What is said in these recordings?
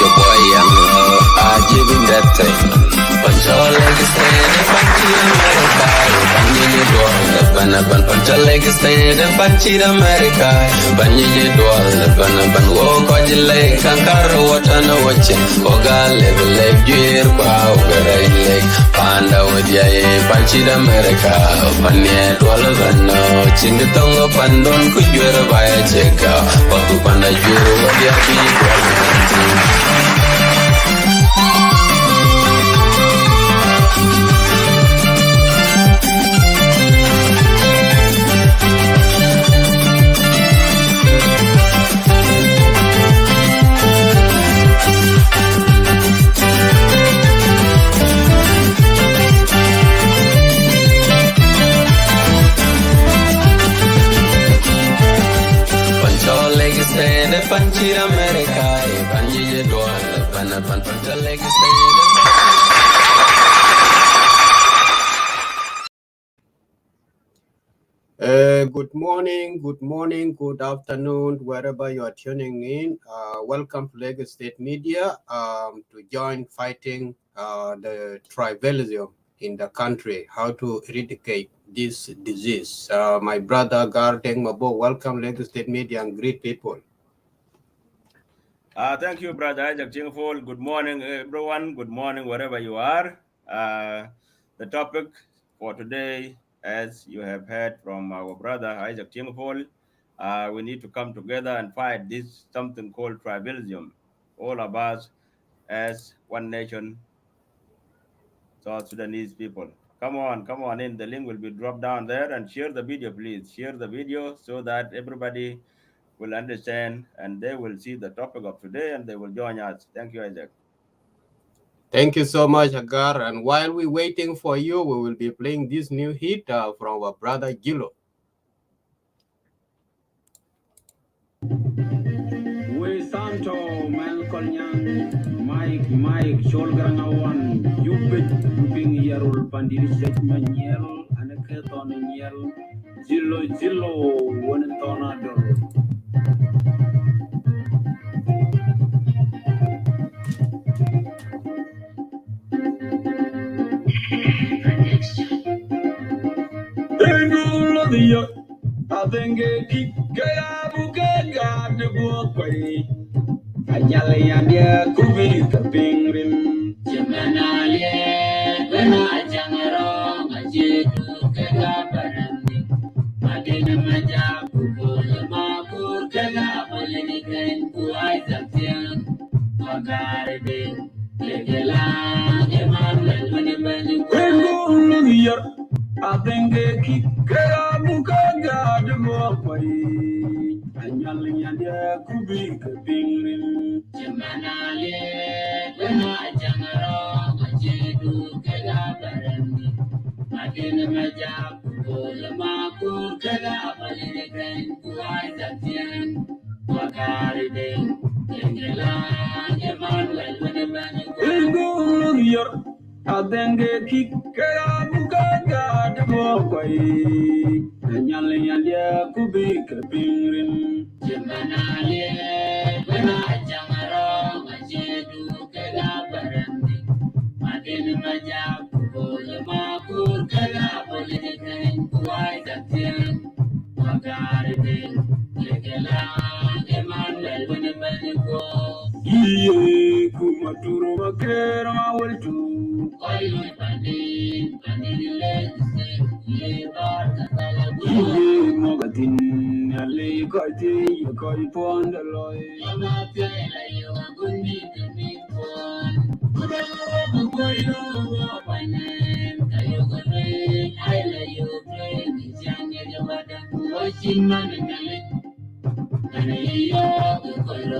your boy young I give him that thing. Pancho legs stand and punchy America. Banyi dwal banaban pancho legs stand and punchy America. Banyi dwal banaban wo kojile kankaro watana wache. Oga level gear kwa ogara ile panda wadia punchy America. Banyi dwal bana chingitongo pandon kujwera baya cheka. Watu panda juru wadia bigwa. Panchi America, Panji Dwal, Panapan Pancha Good morning, good afternoon, wherever you are tuning in. Welcome to Lagos State Media to join fighting the tribalism in the country, how to eradicate this disease. My brother Gardeng Mabo, welcome Lagos State Media and greet people. Thank you, Brother Isaac Chingfol. Good morning, everyone. Good morning, wherever you are. The topic for today, as you have heard from our brother Isaac Chingfol, we need to come together and fight this something called tribalism. All of us as one nation, South Sudanese people. Come on in. The link will be dropped down there, and share the video, please. Share the video so that everybody will understand and they will see the topic of today and they will join us. Thank you, Isaac. Thank you so much, Agar. And while we're waiting for you, we will be playing this new hit from our brother Gilo. We Santo Malcolm Mike Sholgranawan Yubit Bing Yarul Pandiri Setmaniel and a Ketonaniel Zillo one tornado. I think it got the book way. I yell and yeah, could be the pingrim. Jimanalia, when I jang around, I did Kagabarandi. I didn't matter who called the Makur Kagabalinikan, who I got young. I got it in. Legala, Emmanuel, when you went I think it got the book way. And yelling and yeah, could be the pingrim. Jimanalia, when I jang around, I did Kagabarandi. I didn't matter who called the Makur Kagabalinikan, who I got young. I got it in. Legala, Emmanuel, when you went I think it got the book way. And yelling and yeah, could be the pingrim. Jimanalia, when I jam around, I did Kagabarandi. I didn't matter who called the Makur Kagabalinikan, who I got young. I got it in. Legala, Emmanuel, when you go. Ye kumaturo makera waltu. Oye pandi legs, ye barka talagu. Ye mogatin ale kati yakoi ponda loy. Mama pela yo gundi kami pon. Kudamu kuyo panen kayo kore. Aila yo pre kijange jawada. Oisin manengale. Kane yo kuyo.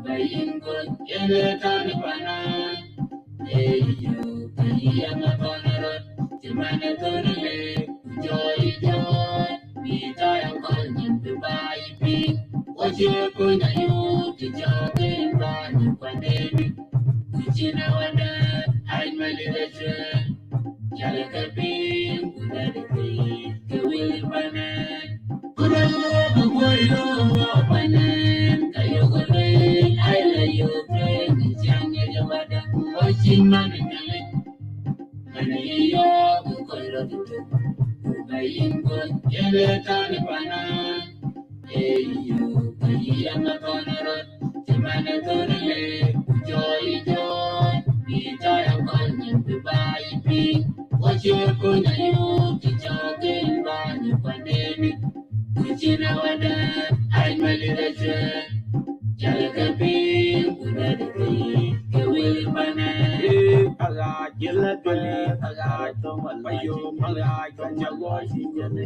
Bayingo yele tani pana, eyo kiyama panarot, timane tonile, joy, bita yankol nimbe bayi pi, oje kuna yu tijabe mbani pandemi, kuchina wanda, aimali leche, yale kapi, kudadiki, kewili pane, kudamu kuboyo pane, kayo kore, I love you. and yo, what you're going to do to talk in Bani Pandemic, which in our dad, I'm a little Jalakapi, the will banana, Aga, Jelaka, Aga, Toman, Mayo, Maga, Jawas, and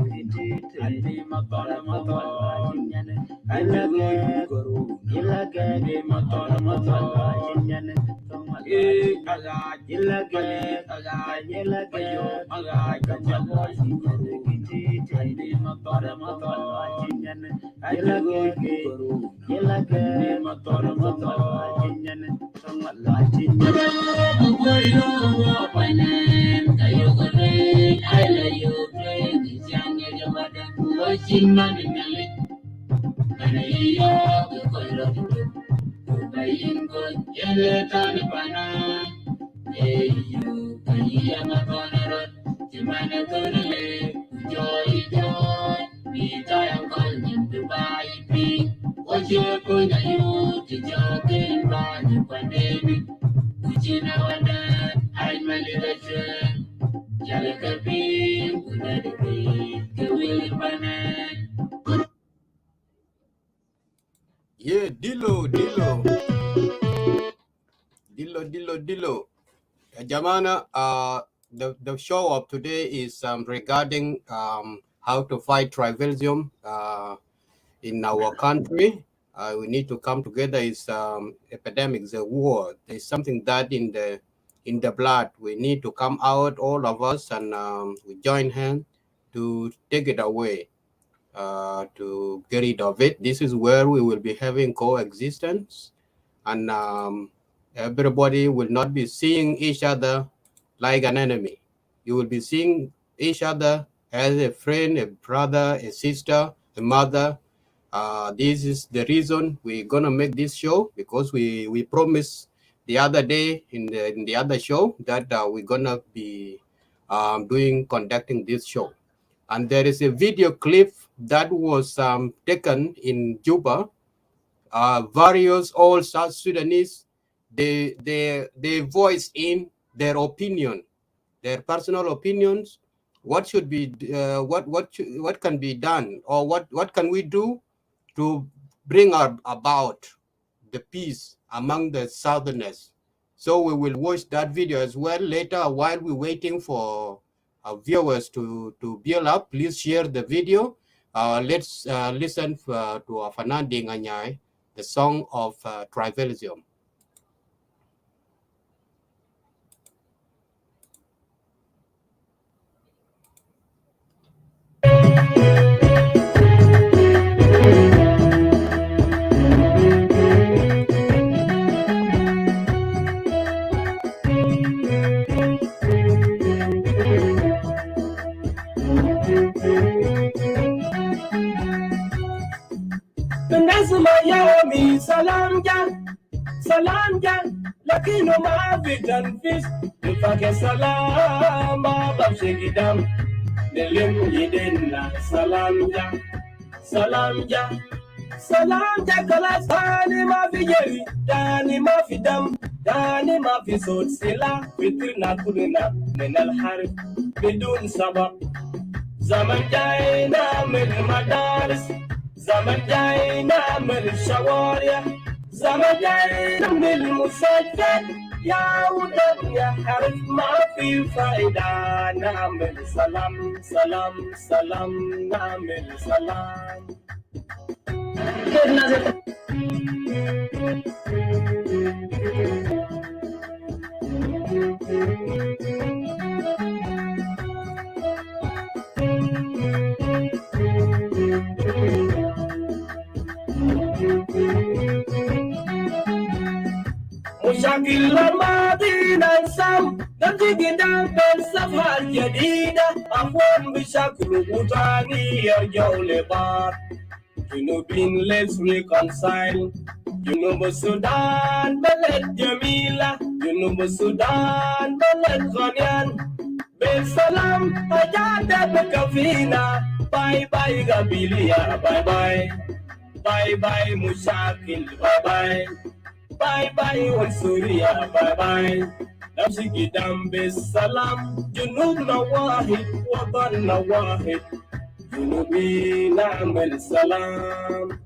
the Matana, I never go, Jelaka, Matana, Aga, Jelaka, Aga, Jelaka, Aga, Jawas, and the Matana, I never go. What you're going to do to talk in Bani Pandemic, which in our dad, I'm a little Jalakapi, the will banana. Yeah, Dilo. Jamana, the show of today is regarding how to fight tribalism in our country. We need to come together. It's epidemic, the war. There's something that in the blood. We need to come out, all of us, and we join hands to take it away, to get rid of it. This is where we will be having coexistence, and everybody will not be seeing each other like an enemy. You will be seeing each other as a friend, a brother, a sister, a mother. This is the reason we're gonna make this show, because we promised the other day in the other show that we're gonna be conducting this show. And there is a video clip that was taken in Juba. Various all South Sudanese, they voice in their opinion, their personal opinions. What should be what can be done, or what can we do to bring about the peace among the Southerners? So we will watch that video as well later. While we're waiting for our viewers to build up, please share the video. Let's listen to Fernanding Anyai, the song of tribalism. Miami, salam jan, lakino mavidan fish, ifake salam, baba shegidam, nelim yidena, salam jan, kalas, dani mafi jeri, dani mafi dam, dani mafi sot sila, fitrina kulina, menal harif, bidun sabab, zaman jaina min madaris, zaman jaina min shawarya, zaman jaina min musajjad, ya udab ya harif ma fi faida, namin salam, namin salam. مشاكل الماضي ننسام نبتدي نعمل صفحة جديدة أخوان بشكل وطني يرجعوا لبعض جنوبين let's reconcile جنوب السودان بلد جميلة Junub Sudan Balan Zonian Salam Ajada Bekafina Bye bye Gabilia Bye bye Bye bye Mushakil Bye bye Bye bye Wansuria Bye bye Nafsi Gidam Salam Junub Nawahid Watan Nawahid Junubi Namel Salam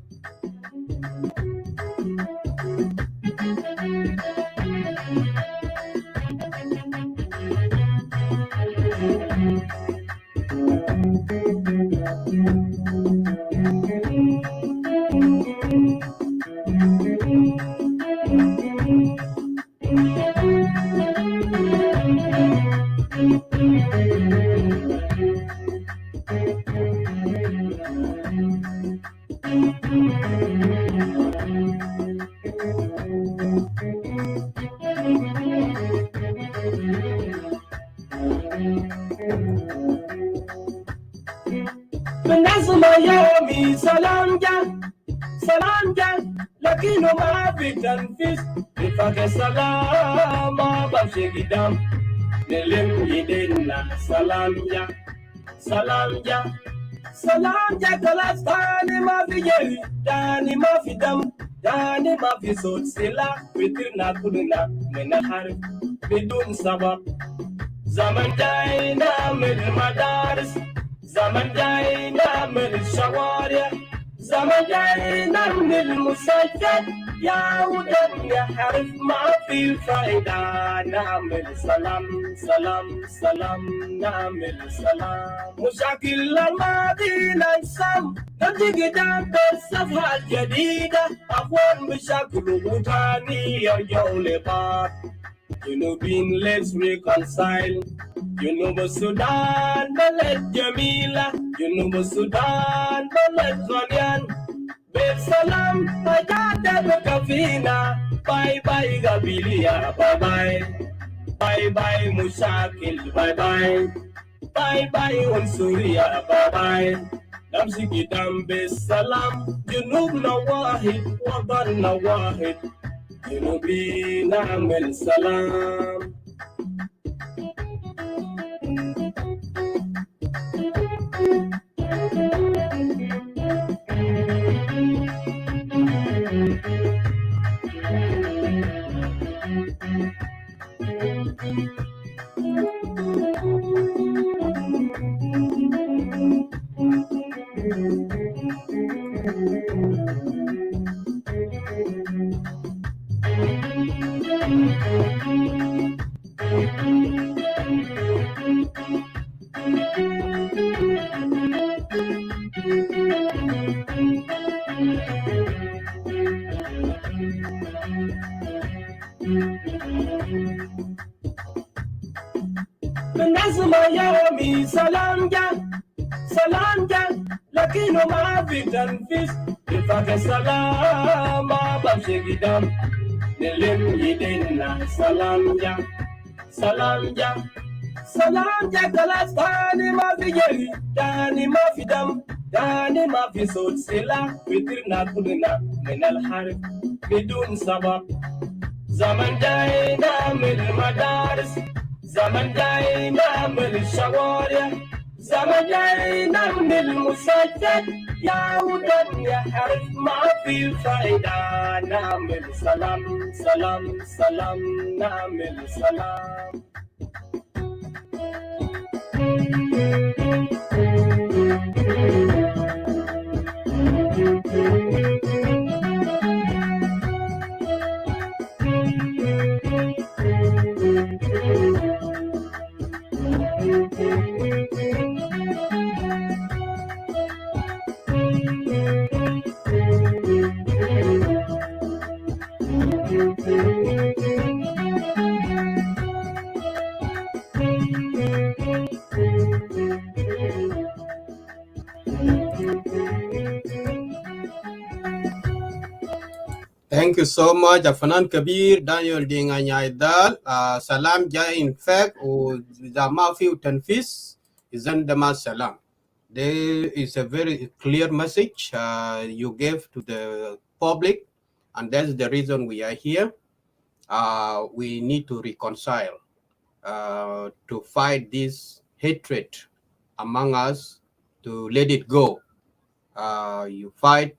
Benazuma yomi salam jang, lakini ma fitan fis, ifake salama bashegidam, nelem yidena salam jang kalas tani ma fi jeri, tani ma fi dam, tani ma fi sot sila, fitirna kuduna menahar bidun sabab, zaman jaina mil madaris. زمن جاينا من الشوارع زمن جاينا من المسجد يا ودن يا حرف ما في فايدة نعمل سلام نعمل سلام مشاكل الماضي ننسم نبتدي قدام بالصفحة الجديدة أخوان مشاكل وطني يرجعوا لبعض جنوبين let's reconcile Junub Sudan Balad Jamila Junub Sudan Balad Zonian Salam Ajada Bekafina Bye bye Gabilia Bye bye Mushakil Bye bye Wansuria Bye bye Namsi Gidam Salam Junub Nawahid Watan Nawahid Junubi Namel Salam Benazuma yomi salam jang, lakini ma fitan fis, ifake salama bashegidam, nelem yidena salam jang, kalas tani ma fi jeri, tani ma fi dam, tani ma fi sot sila, fitirna kuduna menal harif, bidun sabab, zaman jaina mil madaris, زمن جاينا من الشوارع زمن جاينا من المسجد يا ودن يا حرف ما في فايدة نعمل سلام نعمل سلام Thank you so much, Afanan Kabir, Daniel Dinganyaidal, Salam Jai in fact, or Zamafi Tanfis, Izandama Salam. There is a very clear message you gave to the public, and that's the reason we are here. we need to reconcile to fight this hatred among us, to let it go. You fight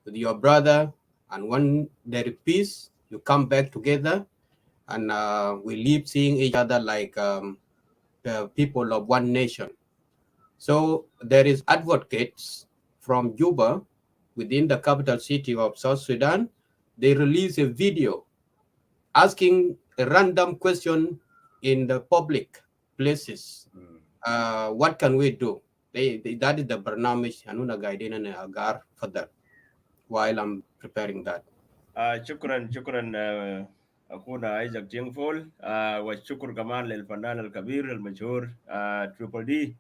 with your brother, and when there is peace, you come back together, and we live seeing each other like the people of one nation. So there is advocates from Juba within the capital city of South Sudan. They release a video asking a random question in the public places. What can we do? That is the barnamish Anuna Gaidin and Agar for that while I'm preparing that. شكرا اخونا ايزاك تينفول والشكر كمان للفنان الكبير المشهور تريبل دي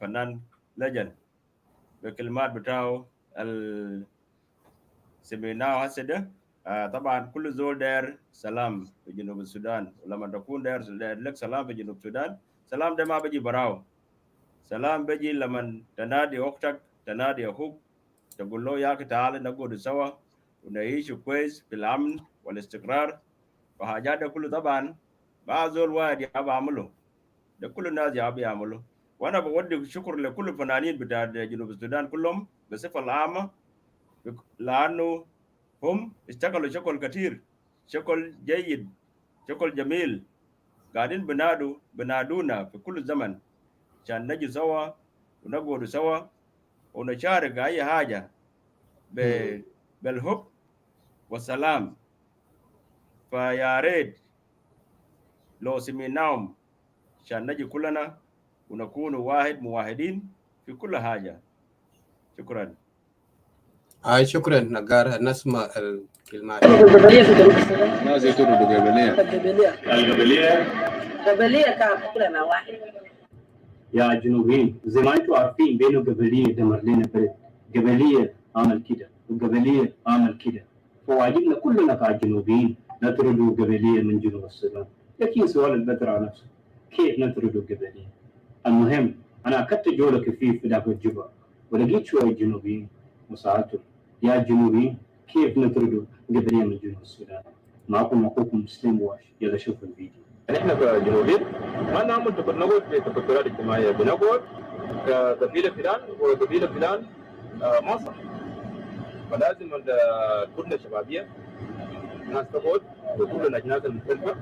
فنان لجن بالكلمات بتاعه سمعناه هسه ده. طبعا كل زول داير سلام في جنوب السودان، ولما تكون داير لك سلام في جنوب السودان، سلام ده ما بيجي براو. سلام بيجي لما تنادي اختك، تنادي اخوك، تقول له يا اخي تعال نقعد سوا ونعيش كويس بالامن والاستقرار. فحاجات ده كله طبعا ما زول واحد يابا يعمله، ده كل الناس يابا يعمله. وانا بودي شكر لكل الفنانين بتاع جنوب السودان كلهم بصفه عامه، لانه هم اشتغلوا شغل كثير، شغل جيد، شغل جميل، قاعدين بنادونا في كل زمن عشان نجي سوا ونقعد سوا ونشارك اي حاجه بالحب والسلام. فيا ريت لو سمعناهم عشان نجي كلنا ونكون واحد موحدين في كل حاجه. شكرا. شكرا نجار، نسمع الكلمات. القبلية في جنوب السودان. ناس يطردوا قبلية. القبلية كلنا واحد. يا جنوبيين زي ما انتم عارفين بينه قبلية دمر لنا بلد، قبلية عمل كده وقبلية عمل كده، فواجبنا كلنا كجنوبيين نطردوا قبلية من جنوب السودان. لكن سؤال البدر على نفسه كيف نطردوا قبلية؟ المهم انا اخذت جولة كثير في ذاك الجبهة ولقيت شوية جنوبيين وسألتهم يا جنوبيين كيف نطردوا قبلية من جنوب السودان؟ معكم اخوكم مسلم واش، يلا شوفوا الفيديو. احنا كجنوبيين ما نعمل نقعد في تفكرات اجتماعيه، بنقعد كقبيله فلان وقبيله فلان ما صح. فلازم الكتله الشبابيه الناس تقعد بكل الاجناس المختلفه،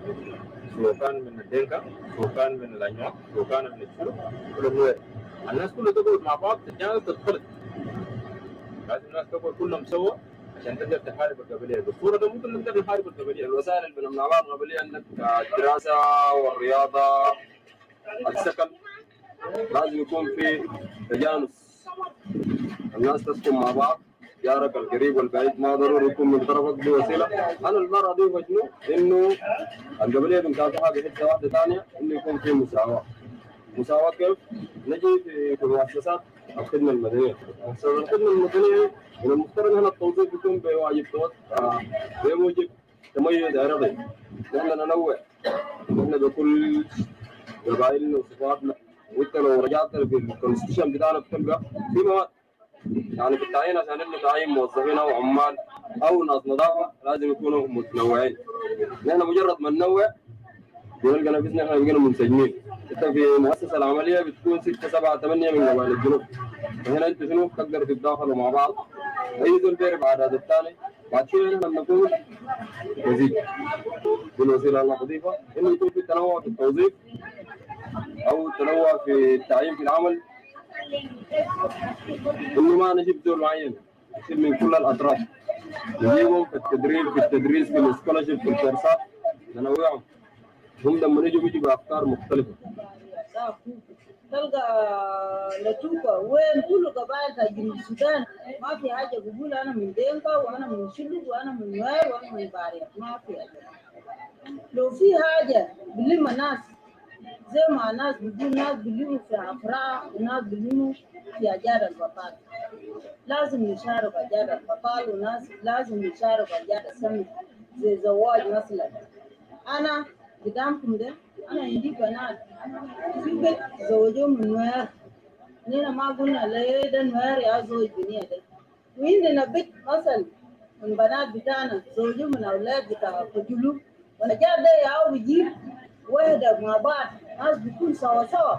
سواء كان من الدنكا، سواء كان من الانواع، سواء كان من الشلو، كل النوع، الناس كلها تقعد مع بعض تتجانس تختلط. لازم الناس تقعد كلهم سوا عشان تقدر تحارب القبليه. بالصوره ده ممكن نقدر نحارب القبليه. الوسائل اللي بنمنعها القبليه عندك الدراسه والرياضه، السكن، لازم يكون في تجانس، الناس تسكن مع بعض، جارك القريب والبعيد ما ضروري يكون من طرفك بوسيله. انا المره دي شنو؟ انه القبليه بنكافحها بحته واحده ثانيه، انه يكون في مساواه. مساواه كيف؟ نجي في مؤسسات الخدمه المدنيه. مؤسسات الخدمه المدنيه من المفترض هنا التوظيف يكون بواجب بموجب تميز عرضي. نحن ننوع، نحن بكل قبائلنا وصفاتنا، وانت لو رجعت في الكونستيوشن بتاعنا بتلقى في مواد يعني في التعيين عشان نتعين موظفين او عمال او ناس نظافه لازم يكونوا متنوعين. نحن مجرد ما ننوع بنلقى نفسنا احنا بقينا منسجمين. انت في المؤسسه العمليه بتكون 6 7 8 من قبائل الجنوب، فهنا انت شنو تقدروا تتداخلوا مع بعض، اي زول بيعرف عادات الثاني. بعد شويه نحن نكون وزير بالوسيله الوظيفه، انه يكون في تنوع في التوظيف او تنوع في التعيين في العمل، انه ما نجيب زول معين، يصير من كل الاطراف، نجيبهم في التدريب، في التدريس، في السكولرشيب، في الكورسات، ننوعهم. هم لما يجوا بيجوا بافكار مختلفه. تلقى لتوكا وين كل قبائل جنوب السودان ما في حاجه بقول انا من دينكا وانا من شلوك وانا من نوير وانا من باريا، ما في حاجه. لو في حاجه بلم الناس زي ما الناس بيقول، ناس بيلموا في افراح وناس بيلموا في اجار البطال، لازم نشارك اجار البطال، وناس لازم نشارك اجار السمك زي زواج مثلا. انا قدامكم ده انا عندي بنات في بيت زوجهم من نوير، نحن ما قلنا لا ده نوير يا زوج بنيه ده، وعندنا بيت مثلا من بنات بتاعنا زوجي من اولاد بتاع فجلو ونجاة ده ياو بيجيب وحده مع بعض ناس بيكون سوا سوا.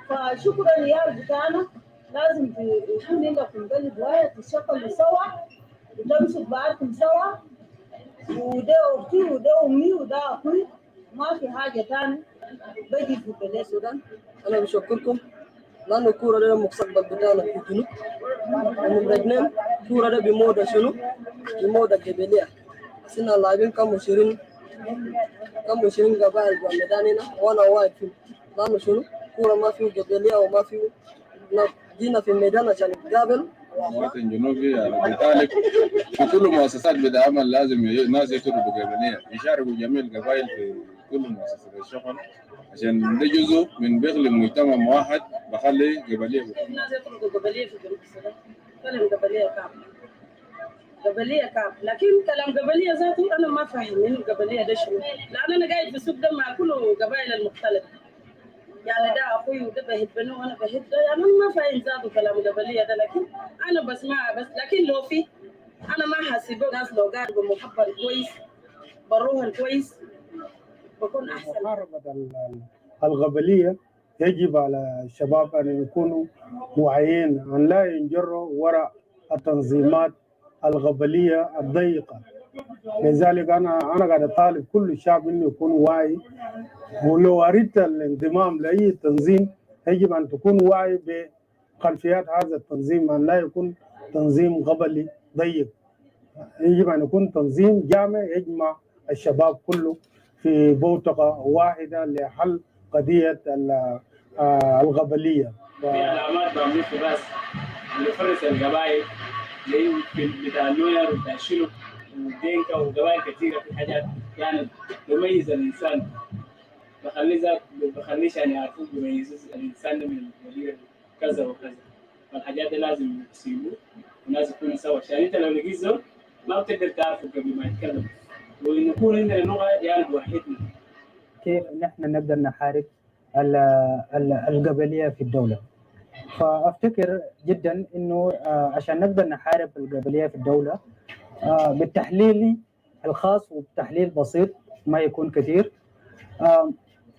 فشكرا يا بتاعنا لازم يكون عندكم قلب واحد تشتغلوا سوا وتمشوا بعضكم سوا، وده اختي وده امي وده اخوي، ما في حاجه ثانيه بجي في بلاد السودان. انا بشكركم لانه الكوره ده المستقبل بتاعنا في الجنوب. ونمرة اثنين الكوره ده بموضه شنو؟ بموضه قبليه. سنا اللاعبين كانوا 20 قبائل في الميدان هنا وانا واحد فيهم. لانه شنو؟ الكوره ما فيه قبليه وما فيه جينا في الميدان عشان نتقابل. مواطن جنوبي بالتالي في كل مؤسسات بدأ عمل لازم الناس يكونوا قبلية يشاركوا جميع القبائل في كل مؤسسات الشغل عشان ده جزء من بيخلق مجتمع موحد بخلي قبلية. الناس يخلقوا قبليه في جنوب السودان، كلام قبليه كامل قبليه كامل، لكن كلام قبليه ذاته انا ما فاهم انه قبليه ده شنو، لان انا قاعد في السوق ده مع كل قبائل المختلفه، يعني ده اخوي وده بهبني وانا بهب ده، يعني ما فاهم ذاته كلام قبليه ده، لكن انا بسمعها بس. لكن لو في انا ما حاسبه ناس لو قاعد بمحبه كويس بروح كويس بكون احسن. محاربة القبلية يجب على الشباب أن يكونوا واعيين أن لا ينجروا وراء التنظيمات القبلية الضيقة. لذلك أنا قاعد أطالب كل الشعب إنه يكون واعي، ولو أردت الانضمام لأي تنظيم يجب أن تكون واعي بخلفيات هذا التنظيم، أن لا يكون تنظيم قبلي ضيق، يجب أن يكون تنظيم جامع يجمع الشباب كله في بوتقة واحدة لحل قضية القبلية. في علامات بعمل في راس اللي فرس القبائل زي بتاع النوير وبتاع الشلوك ودينكا وقبائل كثيرة، في حاجات يعني تميز الإنسان بخليش يعني يعرفوا بيميز الإنسان من الولي كذا وكذا، فالحاجات دي لازم يسيبوه والناس يكونوا سوا، عشان أنت لو لقيت زول ما بتقدر تعرفه قبل ما يتكلم، ونكون عندنا لغة يعني توحدنا. كيف نحن نقدر نحارب القبلية في الدولة؟ فأفتكر جدا إنه عشان نقدر نحارب القبلية في الدولة بالتحليل الخاص وبتحليل بسيط ما يكون كثير.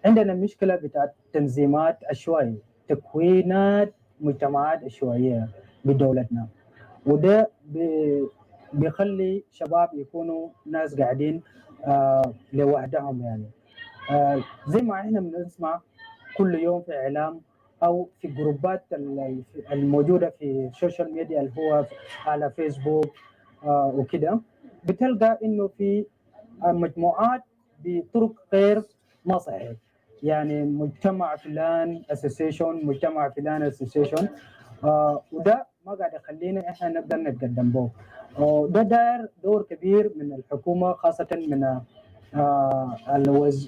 عندنا مشكلة بتاعت تنظيمات عشوائية، تكوينات مجتمعات عشوائية بدولتنا، وده بيخلي شباب يكونوا ناس قاعدين لوحدهم، يعني زي ما احنا بنسمع كل يوم في اعلام او في جروبات الموجوده في السوشيال ميديا اللي هو على فيسبوك وكده، بتلقى انه في مجموعات بطرق غير ما صحيح، يعني مجتمع فلان اسوسيشن، مجتمع فلان اسوسيشن، وده ما قاعد يخلينا احنا نقدر نتقدم به. وده داير دور كبير من الحكومه، خاصه من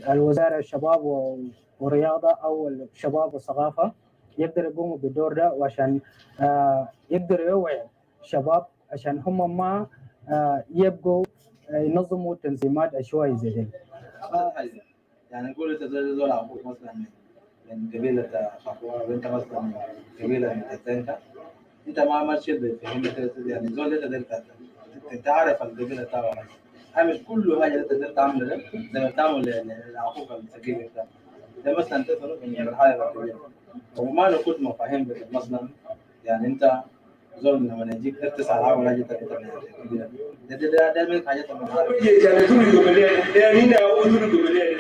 الوزاره الشباب والرياضه او الشباب والثقافه، يقدر يقوموا بالدور ده، وعشان يقدروا يوعي الشباب عشان هم ما يبقوا ينظموا تنظيمات عشوائيه زي دي. يعني نقول انت زول اخوك مثلا من قبيله خطوه وانت مثلا من قبيله من تنكا، انت ما تشد فهمت يعني زول انت عارف القبيله بتاعك، مش كل حاجه تقدر تعملها زي ما تعمل لاخوك الثقيل بتاعك ده مثلا تفرق من الحاجه الكبيره، وما له كل مفاهيم مثلا يعني انت زول لما يجيك تسال على حاجه كبيره ده من حاجات ما عارف يعني كل القبيله يعني هنا هو كل القبيله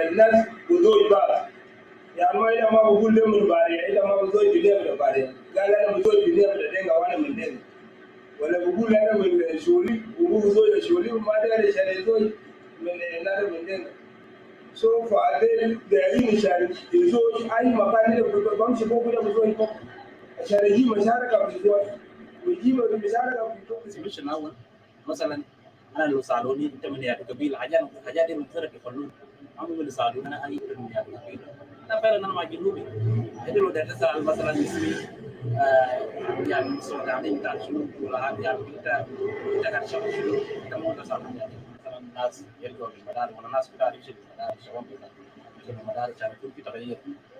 الناس بزوج بقى يعني ما بقول لهم الباريه الا ما بزوج بنيه من الباريه، قال انا بزوج بنيه من الدنيا وانا من الدنيا، ولا بقول انا من شولي وهو زوج شولي وما ادري عشان زوج من انا من الدنيا. سو فعليه داعين عشان الزوج اي مكان اللي بمشي فوق كده بزوج فوق عشان يجيب مشاركه في الزوج ويجيب مشاركه في الزوج. الاول مثلا انا لو سالوني انت من يا قبيله حاجات دي مفترض يخلوني عمرو اللي سالوني انا اي من يا قبيله، انا فعلا انا ما جنوبي لو ده تسال مثلا اسمي يعني مستوى التعليم بتاع شنو ولا حاجه يعني انت كان شغال شنو انت مو تسال يعني مثلا الناس يلقوا المدارس ولا الناس بتعرف يمشي المدارس الشباب في المدارس عشان يكون في تغيير.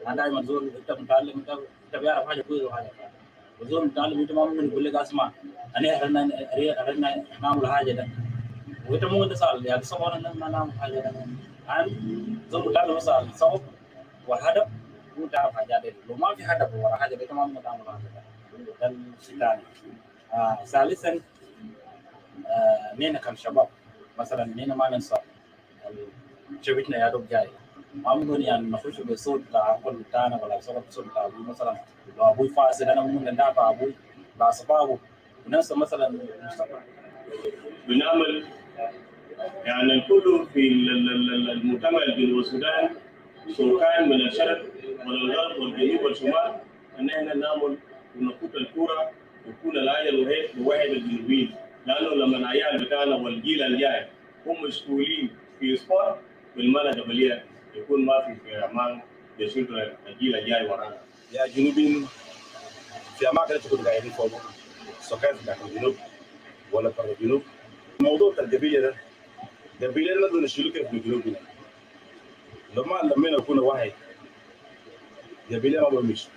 انا دائما زول انت متعلم انت بيعرف حاجه كويسه وحاجه وزول متعلم انت ما ممكن يقول لك اسمع أنا أنا نعمل حاجة ده وأنت ممكن تسأل يعني صور أنا ما نعمل حاجة ده أنا زول بتاع مثلا الصوت والهدف وتعرف حاجات دي لو ما في هدف ولا حاجة دي تمام ما تعمل حاجة ده الشيء الثاني ثالثا نينا كان شباب مثلا نينا ما ننسى شبكنا يا دوب جاي ما ممكن يعني نخش بصوت بتاع أقول بتاعنا ولا صوت بتاع أبوي مثلا لو أبوي فاسد أنا ممكن ندافع أبوي بأسبابه وننسى مثلا المستقبل بنعمل يعني الكل في المجتمع الجنوب السودان سواء كان من الشرق والغرب والجنوب والشمال ان احنا نعمل ونفك الكوره ويكون العيال الواحد الجنوبيين لانه لما العيال بتاعنا والجيل الجاي هم مسؤولين في سبورت بالمعنى الجبليه يكون ما في امان يشيل الجيل الجاي ورانا. يا جنوبيين في اماكن تكونوا قاعدين فوق سكان في داخل الجنوب ولا برا الجنوب. موضوع القبيله ده قبيله نقدر نشيله كيف في الجنوب هنا. لما نكون واحد قبيله ما بمشي.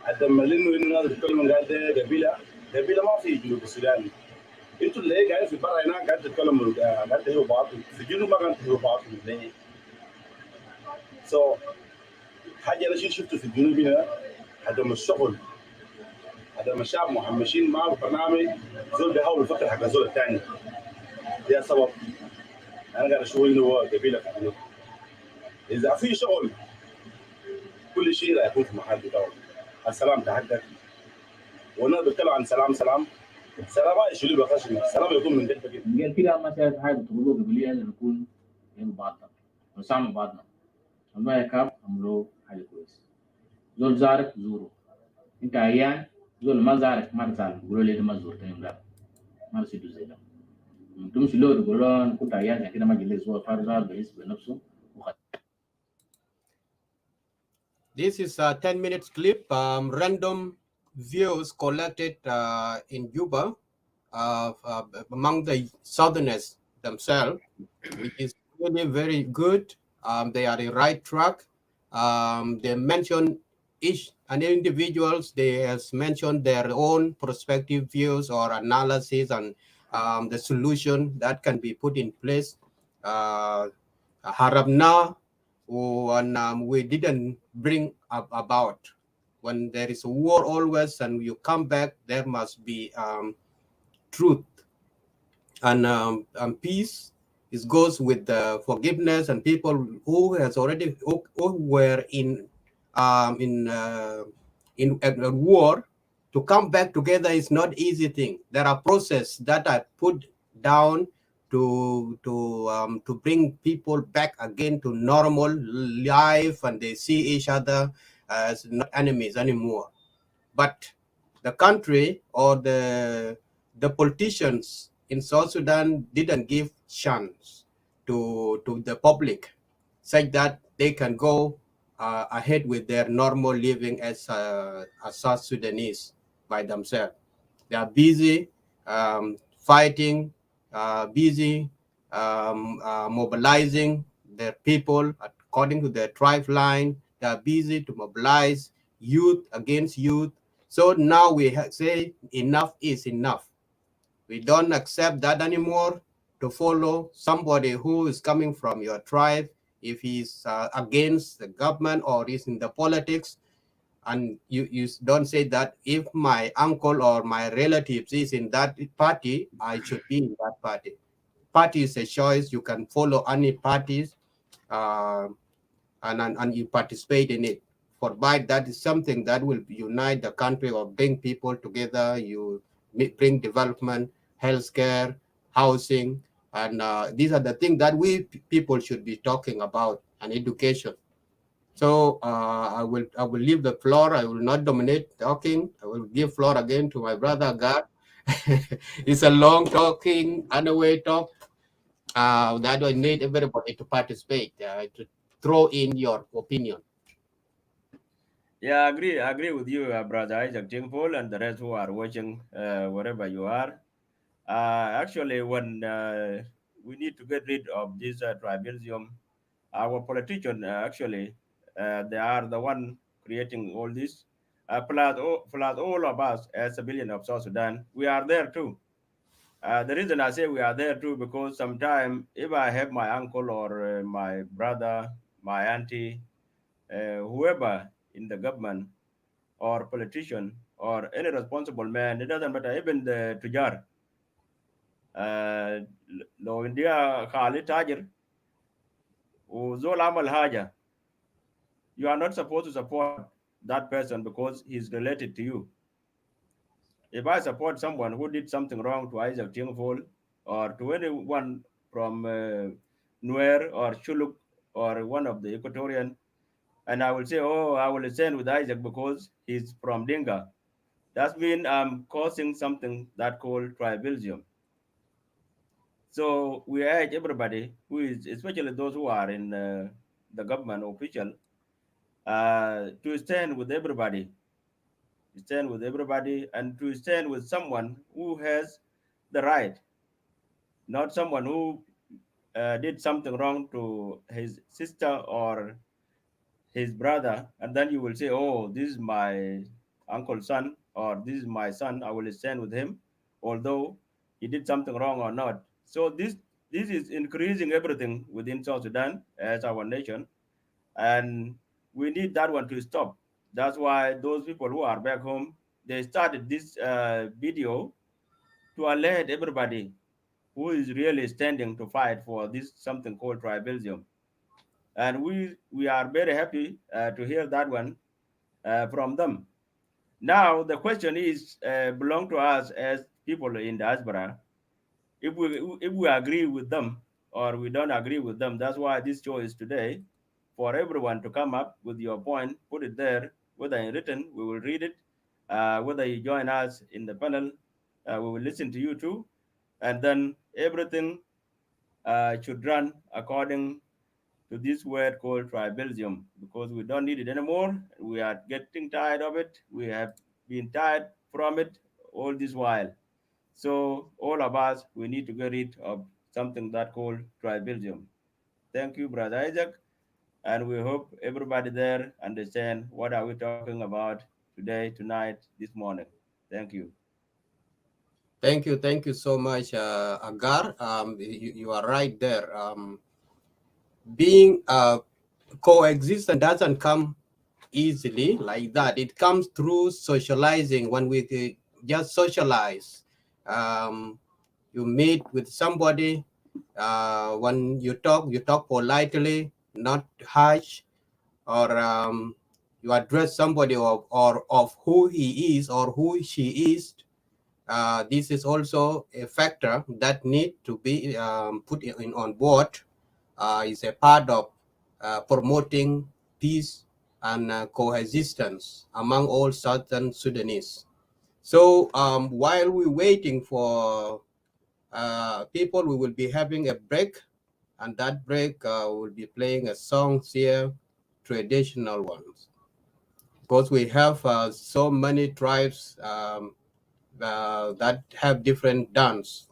عندما لانه الناس بيتكلموا قاعد قبيله ما في جنوب السودان. انتوا اللي قاعدين في برا هناك قاعد تتكلموا قاعد تهيئوا بعض في الجنوب ما قاعد تهيئوا بعض ليه؟ حاجه انا شفته في الجنوب هنا عدم الشغل عدم الشعب محمشين معه برنامج زول بيحاول يفكر حق الزول الثاني. ده سبب انا قاعد اشوف انه هو قبيله في الجنوب. اذا في شغل كل شيء راح يكون في محل بتاعه. السلام تحدث وانا بتكلم عن سلام سلام ما يشيلوا بخشم السلام يكون من دلتا كده. قال كده ما شايف حاجه تقولوا قبليه نكون جنب بعضنا ونسامح بعضنا الله يكاب عملوا حاجه كويسه. زول زارك زوره انت عيان زول ما زارك ما تزعل قولوا لي ما زورتني لا ما رسيتوا زي ده تمشي له تقول له انا كنت عيان كده ما جلس هو فارزار بيحس بنفسه. This is a 10 minutes clip, random views collected in Juba among the Southerners themselves, which is really very good. They are the right track. They mention each and individuals. They has mentioned their own perspective views or analysis and the solution that can be put in place. Harabna, and we didn't bring up about. When there is a war always and you come back, there must be truth and peace. It goes with the forgiveness and people who has already who were in a war to come back together is not easy thing. There are processes that are put down to bring people back again to normal life, and they see each other as not enemies anymore. But the country or the politicians in South Sudan didn't give chance to the public such that they can go ahead with their normal living as South Sudanese by themselves. They are busy fighting, busy mobilizing their people according to their tribe line. They are busy to mobilize youth against youth. So now we say enough is enough. We don't accept that anymore to follow somebody who is coming from your tribe if he's against the government or is in the politics. And you don't say that if my uncle or my relatives is in that party, I should be in that party. Party is a choice. You can follow any parties and you participate in it. Provide that is something that will unite the country or bring people together. You bring development, healthcare, housing, and these are the things that we people should be talking about, and education. So I will leave the floor. I will not dominate talking. I will give floor again to my brother God. It's a long talking, anyway talk. That I need everybody to participate, to throw in your opinion. Yeah, I agree with you, brother Isaac Jingpol, and the rest who are watching wherever you are. Actually, when we need to get rid of this tribalism, our politicians actually they are the one creating all this, plus all of us as civilians of South Sudan, we are there too. The reason I say we are there too, because sometimes if I have my uncle or my brother, my auntie, whoever in the government or politician or any responsible man, it doesn't matter, even the tujar, لو India خالي تاجر وزول عمل حاجة, you are not supposed to support that person because he's related to you. If I support someone who did something wrong to Isaac Tiongfol or to anyone from Nuer or Shuluk or one of the Equatorian, and I will say, oh, I will stand with Isaac because he's from Dinga, that means I'm causing something that called tribalism. So we urge everybody who is, especially those who are in the government official, to stand with everybody, and to stand with someone who has the right, not someone who did something wrong to his sister or his brother, and then you will say, oh, this is my uncle's son or this is my son, I will stand with him, although he did something wrong or not. So this is increasing everything within South Sudan as our nation, and we need that one to stop. That's why those people who are back home, they started this video to alert everybody who is really standing to fight for this something called tribalism. And we are very happy to hear that one from them. Now the question is belong to us as people in diaspora. If we agree with them or we don't agree with them, that's why this show is today, for everyone to come up with your point, put it there, whether in written, we will read it. Whether you join us in the panel, we will listen to you too, and then everything should run according to this word called tribalism, because we don't need it anymore. We are getting tired of it. We have been tired from it all this while. So all of us, we need to get rid of something that called tribalism. Thank you, Brother Isaac, and we hope everybody there understand what are we talking about today, tonight, this morning. Thank you. Thank you so much, Agar. You are right there. Being coexistence doesn't come easily like that. It comes through socializing. When we just socialize, you meet with somebody. When you talk politely, not harsh, or you address somebody of who he is or who she is. This is also a factor that need to be put in on board. Is a part of promoting peace and coexistence among all Southern Sudanese. So while we're waiting for people, we will be having a break, and that break will be playing a songs here, traditional ones, because we have so many tribes that have different dance.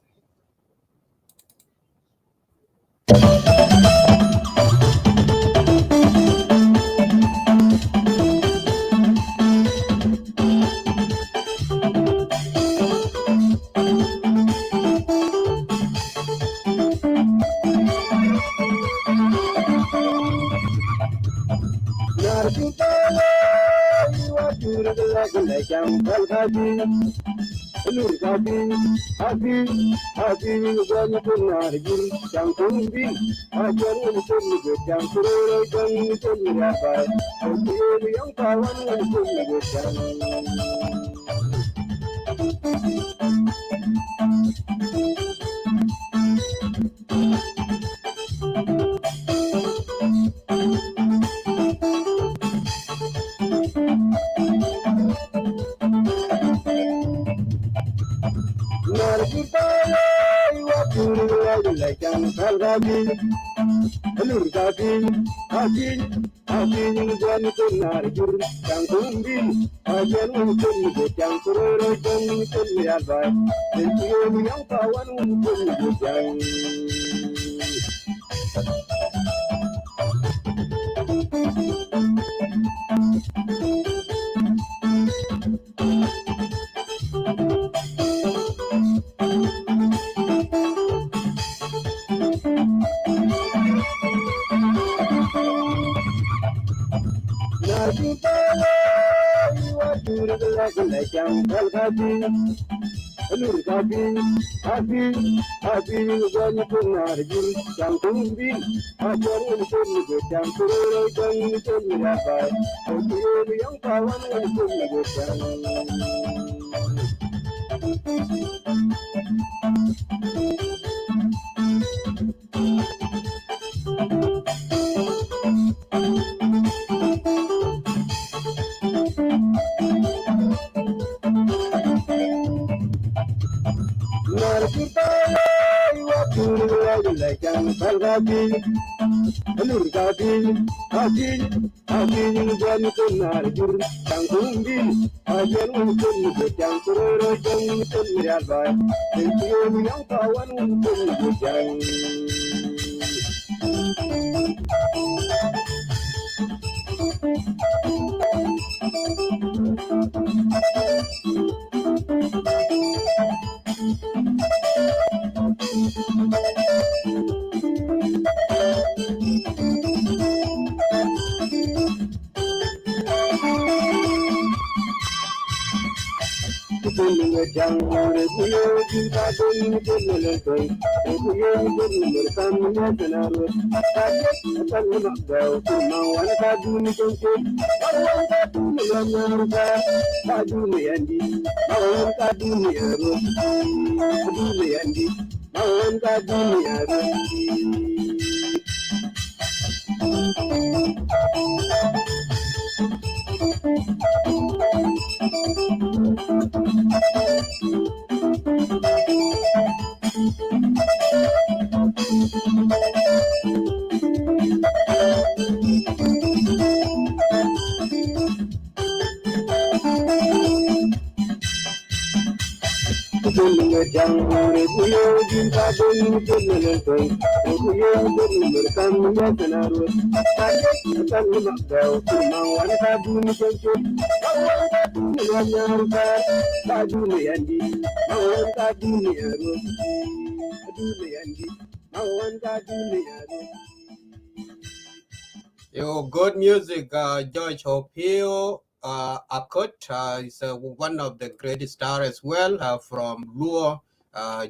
Yo, good music, George Opio. Akot is one of the great stars as well from Luo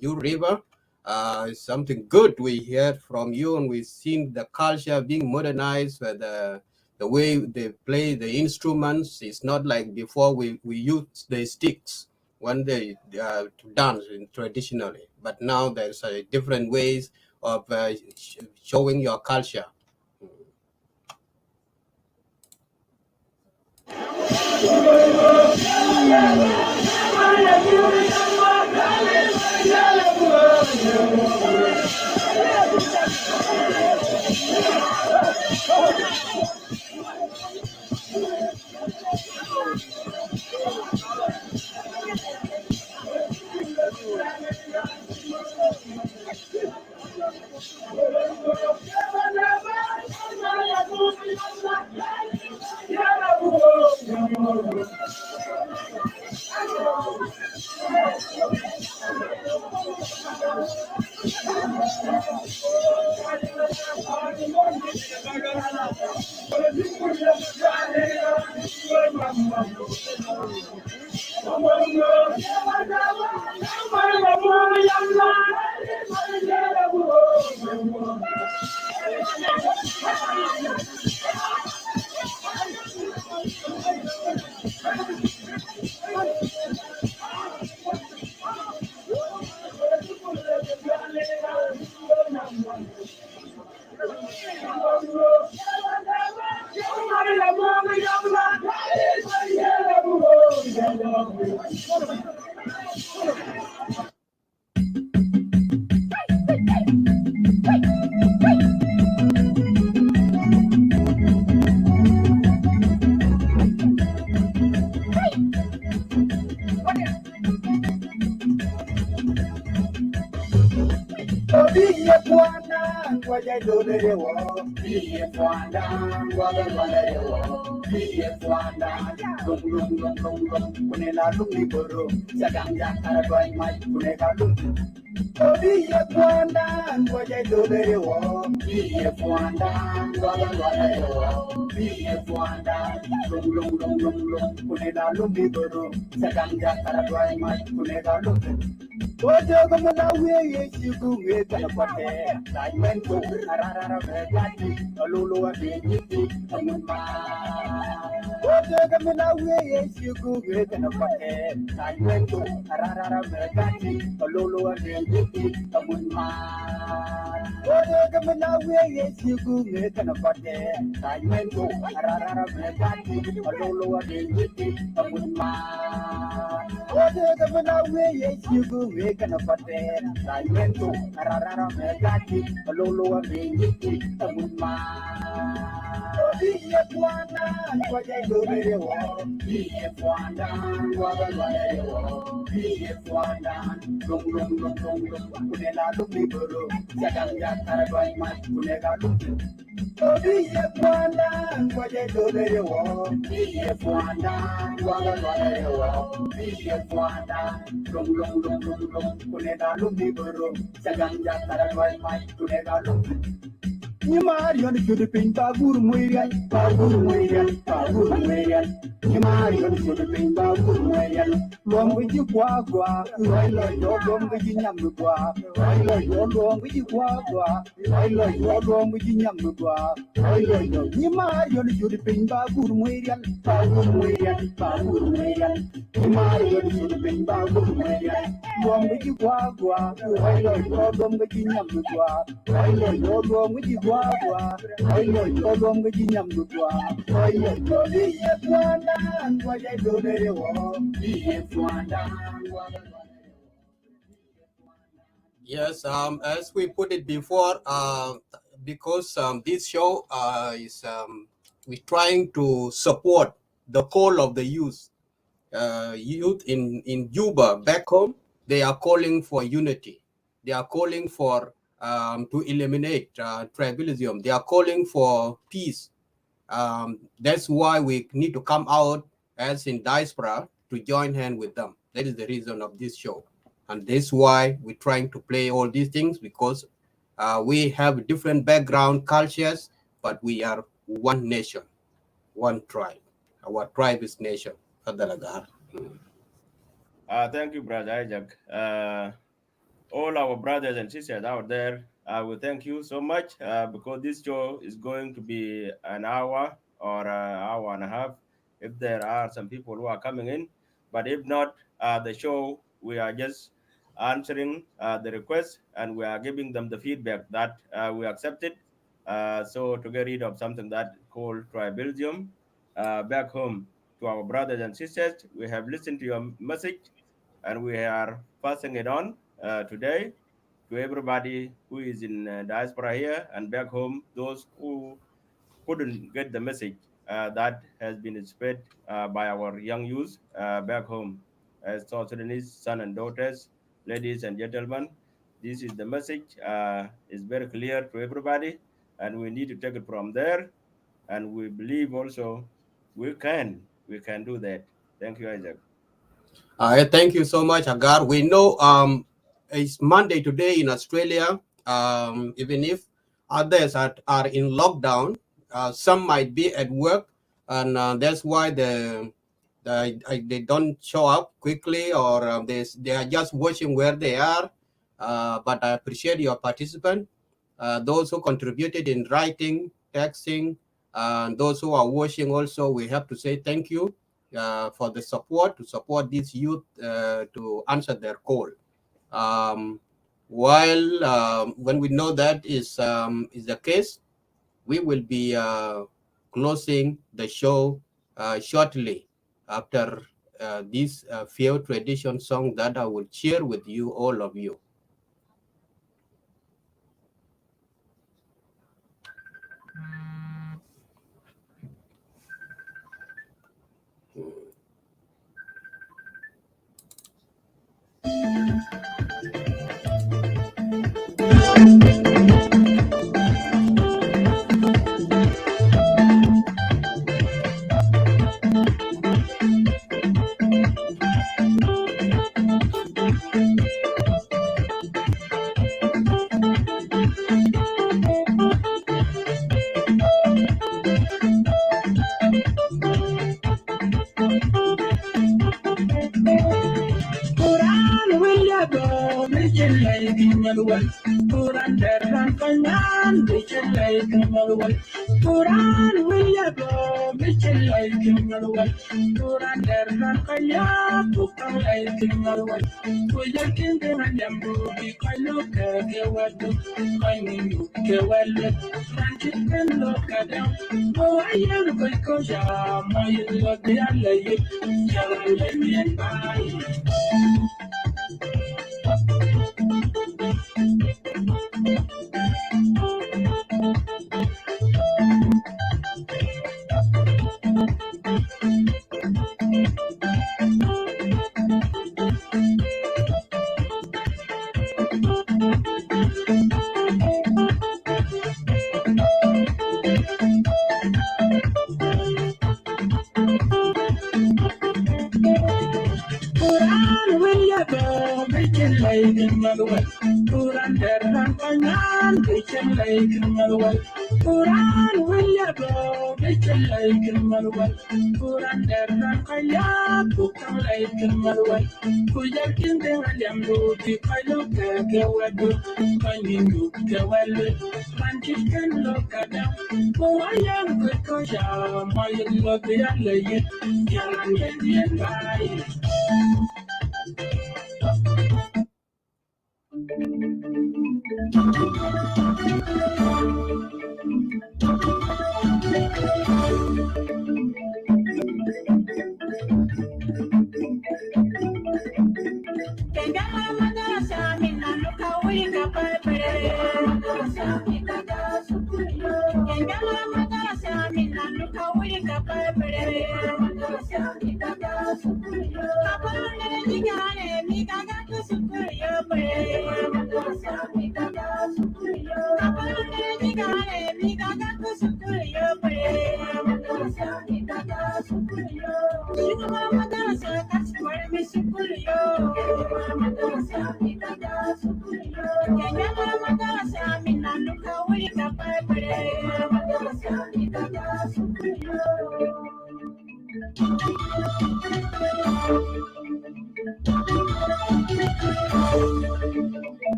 Yu River. Something good we heard from you, and we've seen the culture being modernized. The way they play the instruments is not like before. We used the sticks when they to dance traditionally, but now there's different ways of showing your culture. biye kwanda lum lum lum lum lum kunela lum liboro jagang jakara dwai mai kuneka lum biye kwanda ngoje dobere wo biye kwanda wala wala wo biye kwanda lum lum lum lum lum kunela lum liboro jagang jakara dwai mai kuneka lum Ojo kamana weye shiku we kana pate diamond ko arara megati alulu ade yiti amuma Ojo kamana weye shiku we kana pate diamond ko arara megati alulu ade yiti amuma Ojo kamana weye shiku we kana pate diamond ko arara megati alulu ade yiti amuma Ojo kamana weye shiku we kana pate diamond ko arara megati alulu ade yiti amuma Biye kwanda ngoje dobere wo biye kwanda wala wala wo biye kwanda lum lum lum lum lum kunela lum liboro jagang jakara dwai mai kunela lum biye kwanda ngoje dobere wo biye kwanda wala wala wo biye kwanda lum lum lum lum lum kunela lum liboro jagang jakara dwai mai kunela lum Nyimarion should pin Bagur Murian, Nyimarion should pin Bagur Murian, long with you quagua, your long with you Yamugua, your long with you quagua, your long with you Yamugua, Nyimarion should pin Bagur Murian, Nyimarion should pin Bagur Murian, long with you quagua, your long with you Yamugua, your long with you. I know you're wrong with the young I know be a Wanda and what I do very well. Be a Wanda. Yes, as we put it before, because this show is we're trying to support the call of the youth. Youth in Juba back home, they are calling for unity. They are calling for to eliminate tribalism. They are calling for peace. That's why we need to come out as in diaspora to join hand with them. That is the reason of this show. And that's why we're trying to play all these things, because we have different background cultures, but we are one nation, one tribe. Our tribe is nation. Thank you, Brother Isaac. All our brothers and sisters out there, we thank you so much because this show is going to be an hour or an hour and a half if there are some people who are coming in. But if not, the show, we are just answering the requests and we are giving them the feedback that we accepted. So to get rid of something that called tribalism back home to our brothers and sisters, we have listened to your message and we are passing it on today to everybody who is in diaspora here and back home, those who couldn't get the message that has been spread by our young youth back home. As South Sudanese sons and daughters, ladies and gentlemen, this is the message. It's very clear to everybody, and we need to take it from there. And we believe also we can do that. Thank you, Isaac. Thank you so much, Agar. We know it's Monday today in Australia. Even if others are in lockdown, some might be at work, and that's why they don't show up quickly, or they are just watching where they are. But I appreciate your participant, those who contributed in writing, texting, those who are watching also. We have to say thank you for the support, to support these youth to answer their call. While when we know that is the case, we will be closing the show shortly after this few tradition song that I will share with you, all of you.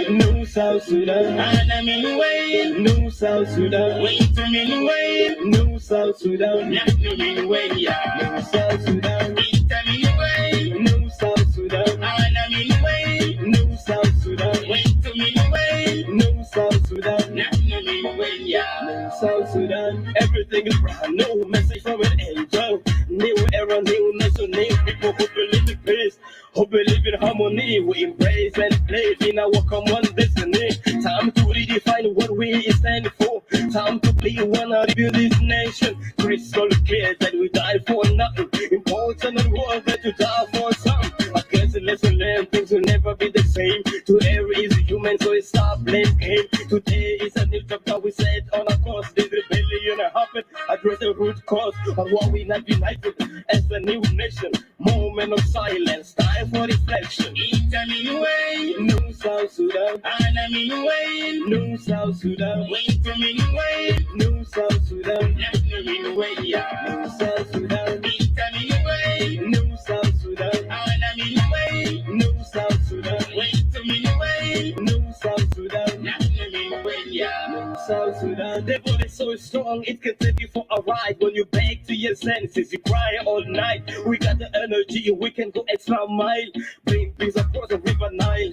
New South Sudan, New South Sudan, New South Sudan, New South Sudan, New South Sudan, New South Sudan, New South Sudan, New South Sudan. Everything is brand new, message from an angel. New era, new nation, new people who believe in peace, who believe in harmony. We embrace and play in our common destiny. Time to redefine what we stand for. Time to be one and rebuild this nation. Crystal clear that we die for nothing. Important and worth that to die for some. I guess the lesson learned, things will never be the same. To err is human, so it's stop blame game. Today is a new chapter we set on a course. This rebellion happened, address the root cause of why we not united as a new nation. Moment of silence, time for reflection. New South Sudan, New South Sudan, New South Sudan, New South Sudan, New South Sudan, New South Sudan, New South Sudan, New South Sudan. The body is so strong, it can take you for a ride. When you back to your senses, you cry all night. We got the energy, we can go extra mile. Bring peace across the river Nile.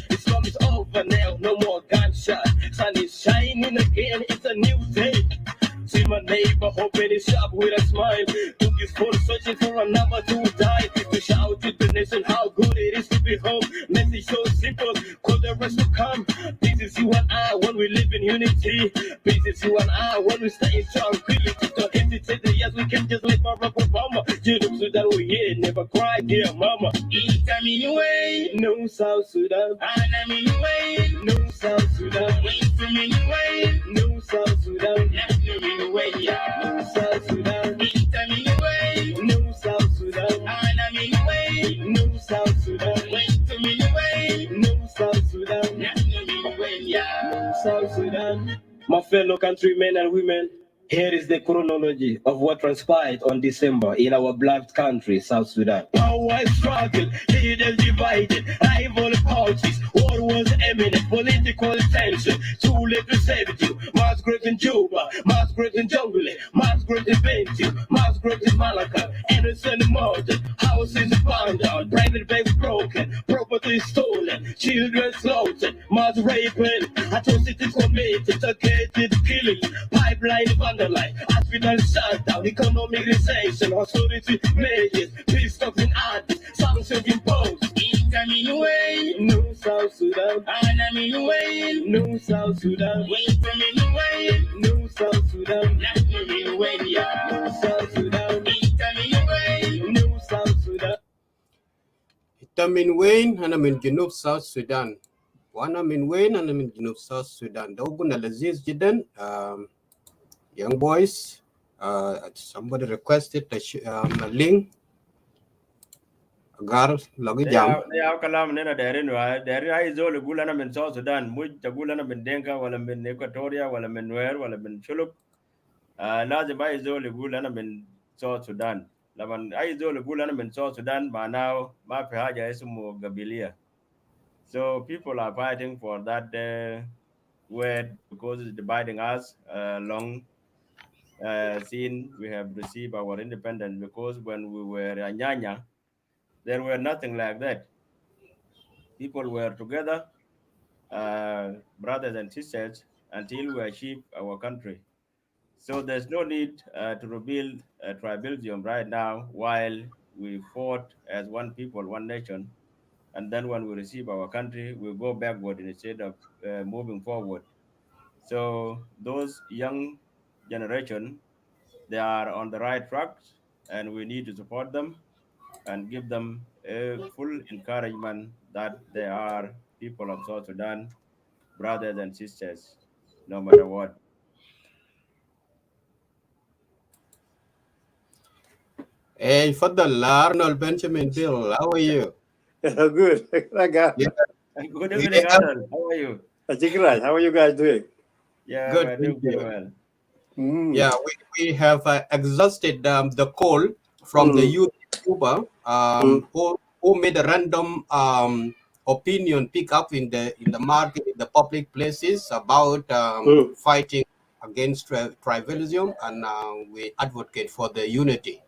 Islam is over now, no more gunshot. Sun is shining again, it's a new day. See my neighbor hoping his shop with a smile. Took his phone searching for another to die. To shout to the nation how good it is to be home. Message so simple, call the rest to come. This is you and I when we live in unity. This is you and I when we stay in tranquility. Don't hesitate, yes, we can just let Barack Obama. You look so that we here, never cry, dear mama. New South Sudan, New South Sudan, New South Sudan, New South Sudan, New South Sudan, New South Sudan, New South Sudan, New South Sudan. My fellow countrymen and women, here is the chronology of what transpired on December in our beloved country, South Sudan. Power struggle, leaders divided, rival parties, war was imminent, political tension, too late to save you. Mass graves in Juba, mass graves in Jonglei, mass graves in Bentiu, mass graves in Malacca, innocent murdered, houses burned down, private banks broken, property stolen, children slaughtered, mass raping, atrocities committed, targeted killing, pipeline vandalized, hospital shut down, economic recession, authority measures, peace talks in artists, sanctions imposed. New South Sudan, New South Sudan, New South Sudan, New South Sudan, New South Sudan. أنت من وين؟ أنا من جنوب South Sudan. وأنا من وين؟ أنا من جنوب South Sudan. ده قلنا لذيذ جدا. Young boys, somebody requested a link. Gar lagi jam. Ya kalam nena dari ai zol gula na min South Sudan, muj gula na min Denka wala min Equatoria wala min Nuer wala min Shuluk. Lazim ai zol gula na min South Sudan. Laman ai zol gula na min South Sudan maanao ma fi haja ismu gabilia. So people are fighting for that word because it's dividing us long since we have received our independence, because when we were a Nyanya, there were nothing like that. People were together, brothers and sisters, until we achieve our country. So there's no need to rebuild tribalism right now while we fought as one people, one nation. And then when we receive our country, we go backward instead of moving forward. So those young generation, they are on the right track, and we need to support them and give them a full encouragement that they are people of South Sudan, brothers and sisters, no matter what. Hey, Fadal Arnold Benjamin Bill, how are you? Good. Yeah. Good evening, Arnold. How are you? How are you guys doing? Yeah, Good, we're thank doing very you. well. Yeah, we have exhausted the call from the youth in Cuba who made a random opinion pick up in the market, in the public places about fighting against tribalism, and we advocate for the unity.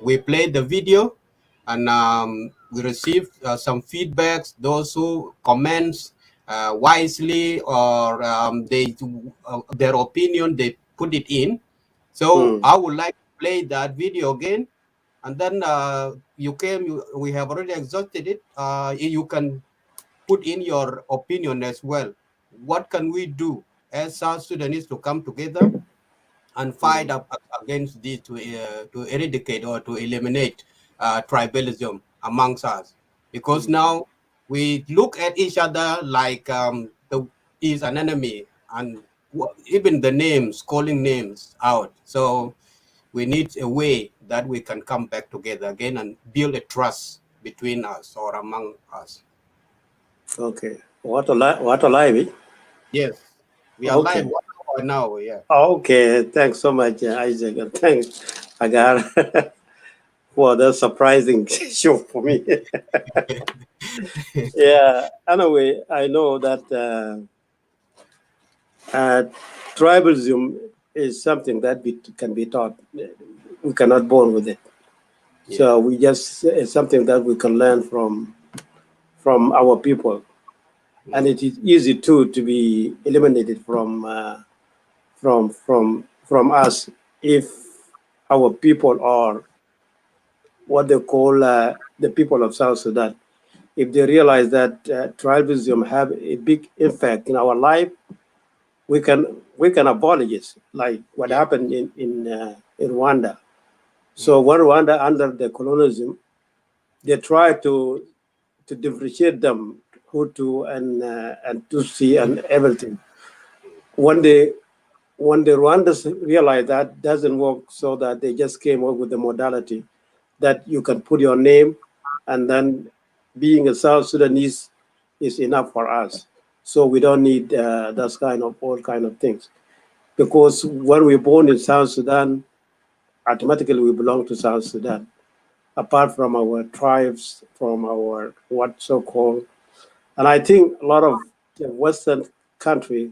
We played the video, and we received some feedbacks. Those who comments wisely, or their opinion, they put it in. So I would like to play that video again, and then we have already exhausted it. You can put in your opinion as well. What can we do as South Sudanese to come together and fight up against this, to eradicate or to eliminate tribalism amongst us? Because now we look at each other like is an enemy, and even the names, calling names out. So we need a way that we can come back together again and build a trust between us or among us. Okay. What a live? Yes, we are live 1 hour now. Yeah. Okay. Thanks so much, Isaac. And thanks, Agar, for the surprising show for me. Yeah. Anyway, I know that tribalism is something that can be taught. We cannot born with it. So we just, it's something that we can learn from our people, and it is easy too to be eliminated from us if our people are what they call the people of South Sudan. If they realize that tribalism have a big impact in our life, we can abolish it, like what happened in Rwanda. So when Rwanda under the colonialism, they tried to differentiate them, Hutu and Tutsi and everything. When the Rwandans realized that doesn't work, so that they just came up with the modality that you can put your name, and then being a South Sudanese is enough for us. So we don't need that kind of all kind of things, because when we're born in South Sudan, automatically we belong to South Sudan. Apart from our tribes, from our what so-called, and I think a lot of the Western country,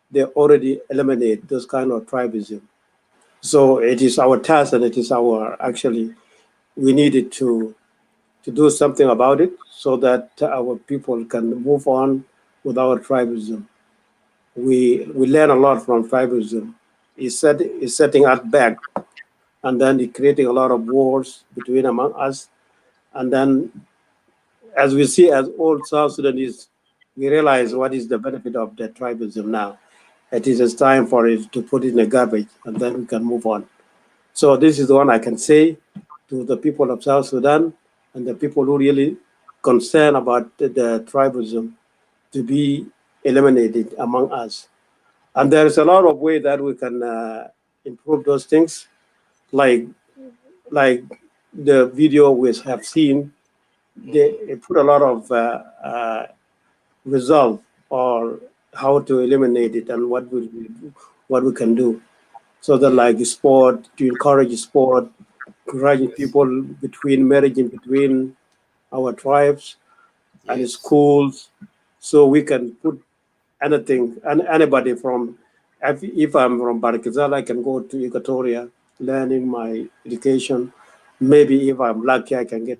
they already eliminate those kind of tribalism. So it is our task, and it is our actually we needed to do something about it so that our people can move on with our tribalism. We learn a lot from tribalism. It's setting us back, and then it creating a lot of wars between among us. And then, as we see as old South Sudanese, we realize what is the benefit of the tribalism now. It is time for it to put it in the garbage, and then we can move on. So this is the one I can say to the people of South Sudan and the people who really concerned about the tribalism to be eliminated among us. And there's a lot of way that we can improve those things, like the video we have seen. They put a lot of resolve or how to eliminate it and what we can do. So that like sport, to encourage sport, encouraging people between marriage between our tribes and schools, so we can put anything and anybody from, if I'm from Barkizal, I can go to Equatoria learning my education. Maybe if I'm lucky, I can get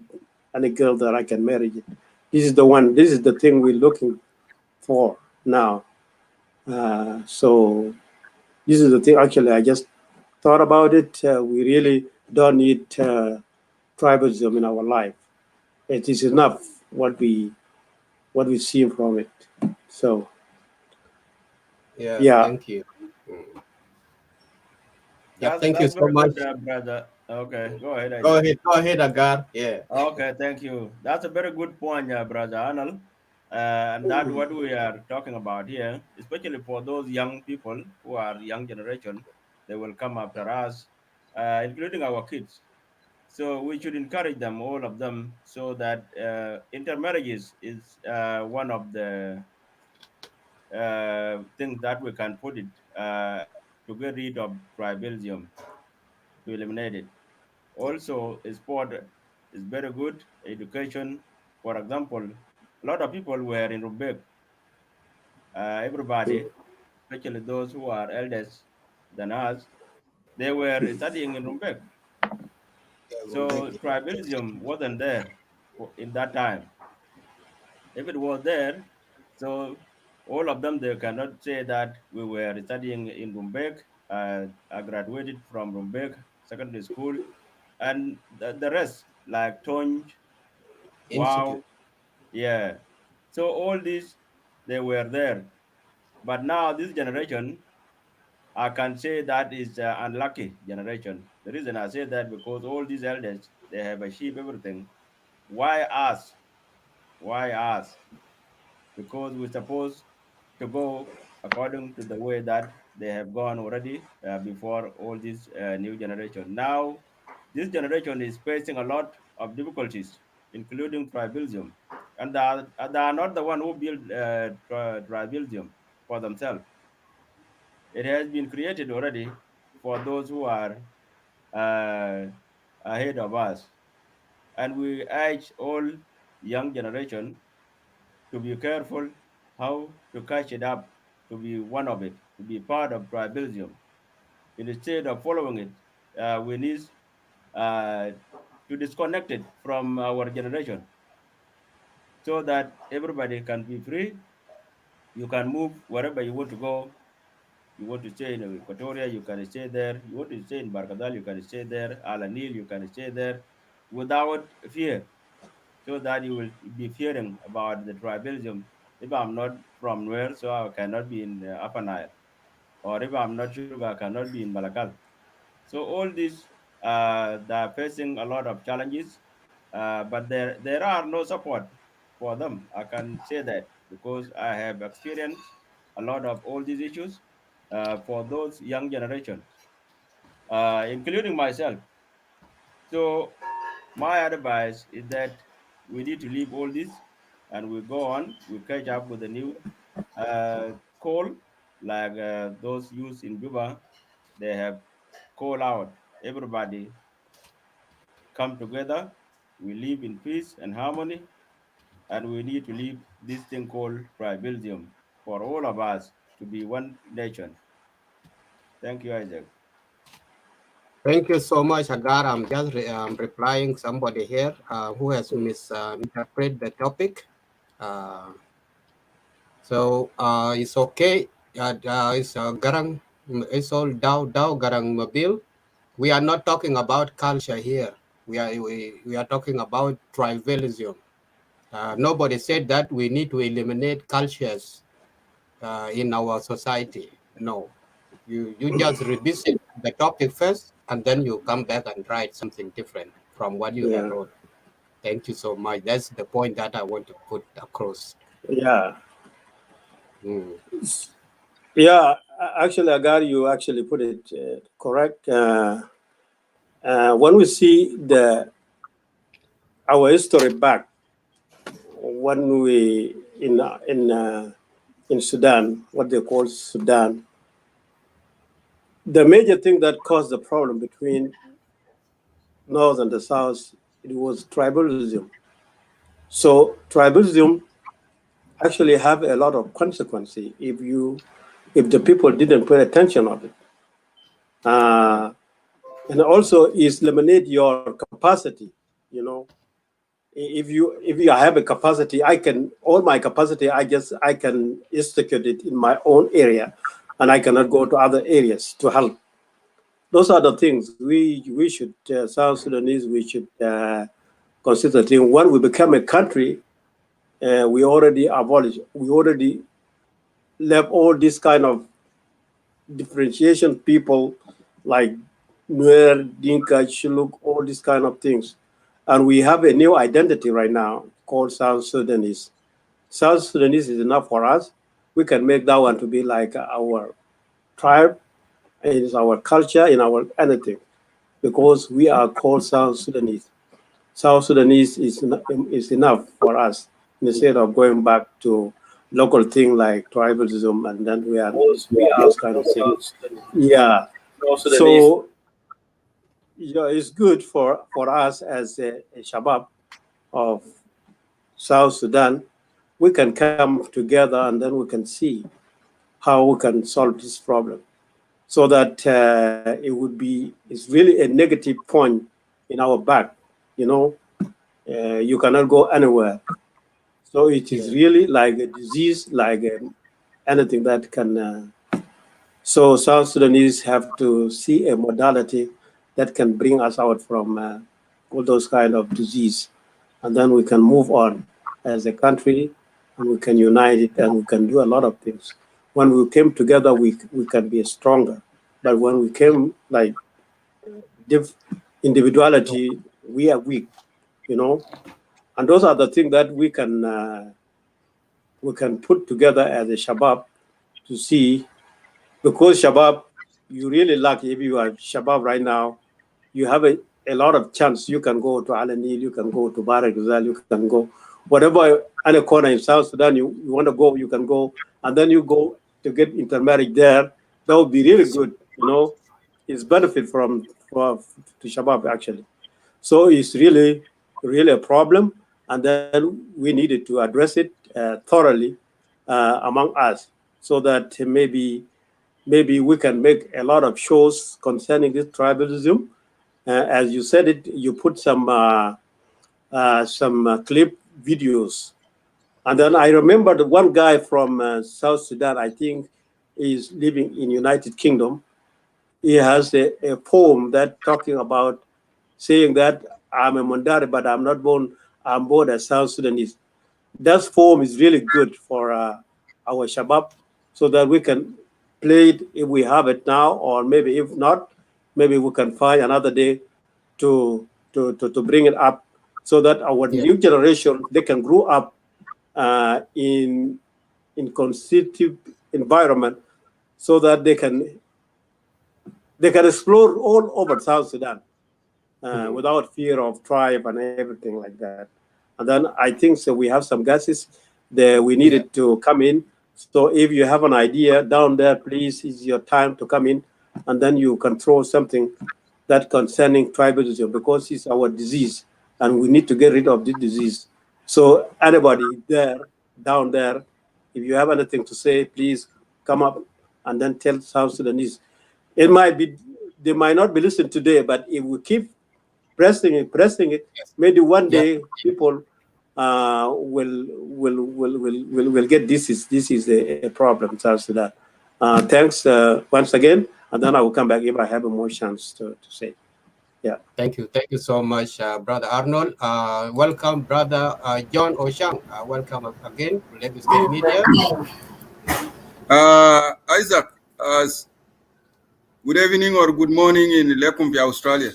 any girl that I can marry. This is the thing we're looking for now. So this is the thing. Actually, I just thought about it. We really don't need tribalism in our life. It is enough what we see from it. So yeah. Thank you. Yeah, thank you That's so very much. good, brother. Okay, go ahead, Go Isaac. ahead, Agar. Yeah. Okay, thank you. That's a very good point, brother Arnold. And that's what we are talking about here, especially for those young people who are young generation. They will come after us, including our kids. So we should encourage them, all of them, so that intermarriages is one of the things that we can put it to get rid of tribalism, to eliminate it. Also, sport is very good. Education, for example, a lot of people were in Rumbek. Everybody, especially those who are elders than us, they were studying in Rumbek. So tribalism wasn't there in that time. If it was there, so all of them, they cannot say that we were studying in Rumbek. I graduated from Rumbek Secondary School, and the rest, like Tonj, Institute. Wow, yeah. So all these, they were there. But now this generation, I can say that is unlucky generation. The reason I say that, because all these elders, they have achieved everything. Why us? Why us? Because we're supposed to go according to the way that they have gone already before all this new generation. Now, this generation is facing a lot of difficulties, including tribalism, and they are not the one who built tribalism for themselves. It has been created already for those who are uh, ahead of us, and we urge all young generation to be careful how to catch it up, to be one of it, to be part of tribalism. Instead of following it, we need uh, to disconnect it from our generation, so that everybody can be free. You can move wherever you want to go. You want to stay in Equatoria, you can stay there. You want to stay in Barkadal, you can stay there. Alanil, you can stay there without fear, so that you will be fearing about the tribalism. If I'm not from Nuer, so I cannot be in Upper Nile. Or if I'm not Sugar, I cannot be in Malakal. So all these, they are facing a lot of challenges, but there are no support for them. I can say that because I have experienced a lot of all these issues for those young generations, including myself. So my advice is that we need to leave all this, and we go on. We catch up with the new call, like those used in Juba. They have call out everybody come together. We live in peace and harmony, and we need to leave this thing called tribalism for all of us to be one nation. Thank you, Isaac. Thank you so much, Agar. I'm just replying somebody here who has misinterpreted the topic. So it's okay. It's Garang. It's all Dao Garang Mabil. We are not talking about culture here. We are talking about tribalism. Nobody said that we need to eliminate cultures in our society. No, you just revisit the topic first, and then you come back and write something different from what you have Yeah. wrote. Thank you so much. That's the point that I want to put across. Yeah. Mm. Yeah. Actually, Agar, you actually put it correct. When we see our history back, when we in Sudan, what they call Sudan, the major thing that caused the problem between North and the South, it was tribalism. So tribalism actually have a lot of consequences if the people didn't pay attention of it. And also is eliminate your capacity. You know, if you have a capacity, all my capacity, I can institute it in my own area, and I cannot go to other areas to help. Those are the things we should South Sudanese, we should consider. When we become a country, we already left all this kind of differentiation people like Nuer, Dinka, Shiluk, all these kind of things. And we have a new identity right now called South Sudanese. South Sudanese is enough for us. We can make that one to be like our tribe, it is our culture, in our anything. because we are called South Sudanese. South Sudanese is enough for us instead of going back to local thing like tribalism, and then we are those kind of things. Yeah. So yeah, it's good for us as a Shabab of South Sudan. We can come together and then we can see how we can solve this problem, so that it's really a negative point in our back. You cannot go anywhere. So it is really like a disease, like anything that can. So South Sudanese have to see a modality that can bring us out from all those kind of disease, and then we can move on as a country, and we can unite it, and we can do a lot of things. When we came together, we can be stronger. But when we came like individuality, we are weak, And those are the things that we can put together as a Shabab to see, because Shabab, you really lucky if you are Shabab right now, you have a lot of chance. You can go to Al-Nil, you can go to Barak Rizal, you can go whatever any corner in South Sudan you want to go, you can go, and then you go to get intermarried there. That would be really good, It's benefit to Shabab actually. So it's really a problem, and then we needed to address it thoroughly among us, so that maybe we can make a lot of shows concerning this tribalism. As you said it, you put some clip videos, and then I remember the one guy from South Sudan, I think, is living in United Kingdom. He has a poem that talking about saying that I'm a Mondari, but I'm not born. I'm born as South Sudanese. That poem is really good for our Shabab, so that we can play it if we have it now, or maybe if not, maybe we can find another day to bring it up, so that our new generation, they can grow up in constitutive environment, so that they can explore all over South Sudan without fear of tribe and everything like that. And then I think so we have some gases that we needed to come in. So if you have an idea down there, please, it's your time to come in, and then you can throw something that concerning tribalism, because it's our disease and we need to get rid of this disease. So anybody down there, if you have anything to say, please come up and then tell South Sudanese. It might be, they might not be listening today, but if we keep pressing it, maybe one day people will get this is a problem, South Sudan. Thanks once again, and then I will come back if I have a more chance to say. Yeah. Thank you so much, Brother Arnold. Welcome, Brother John Oshang. Welcome again to Lagos State Media. Isaac, good evening or good morning in Lekumpi, Australia.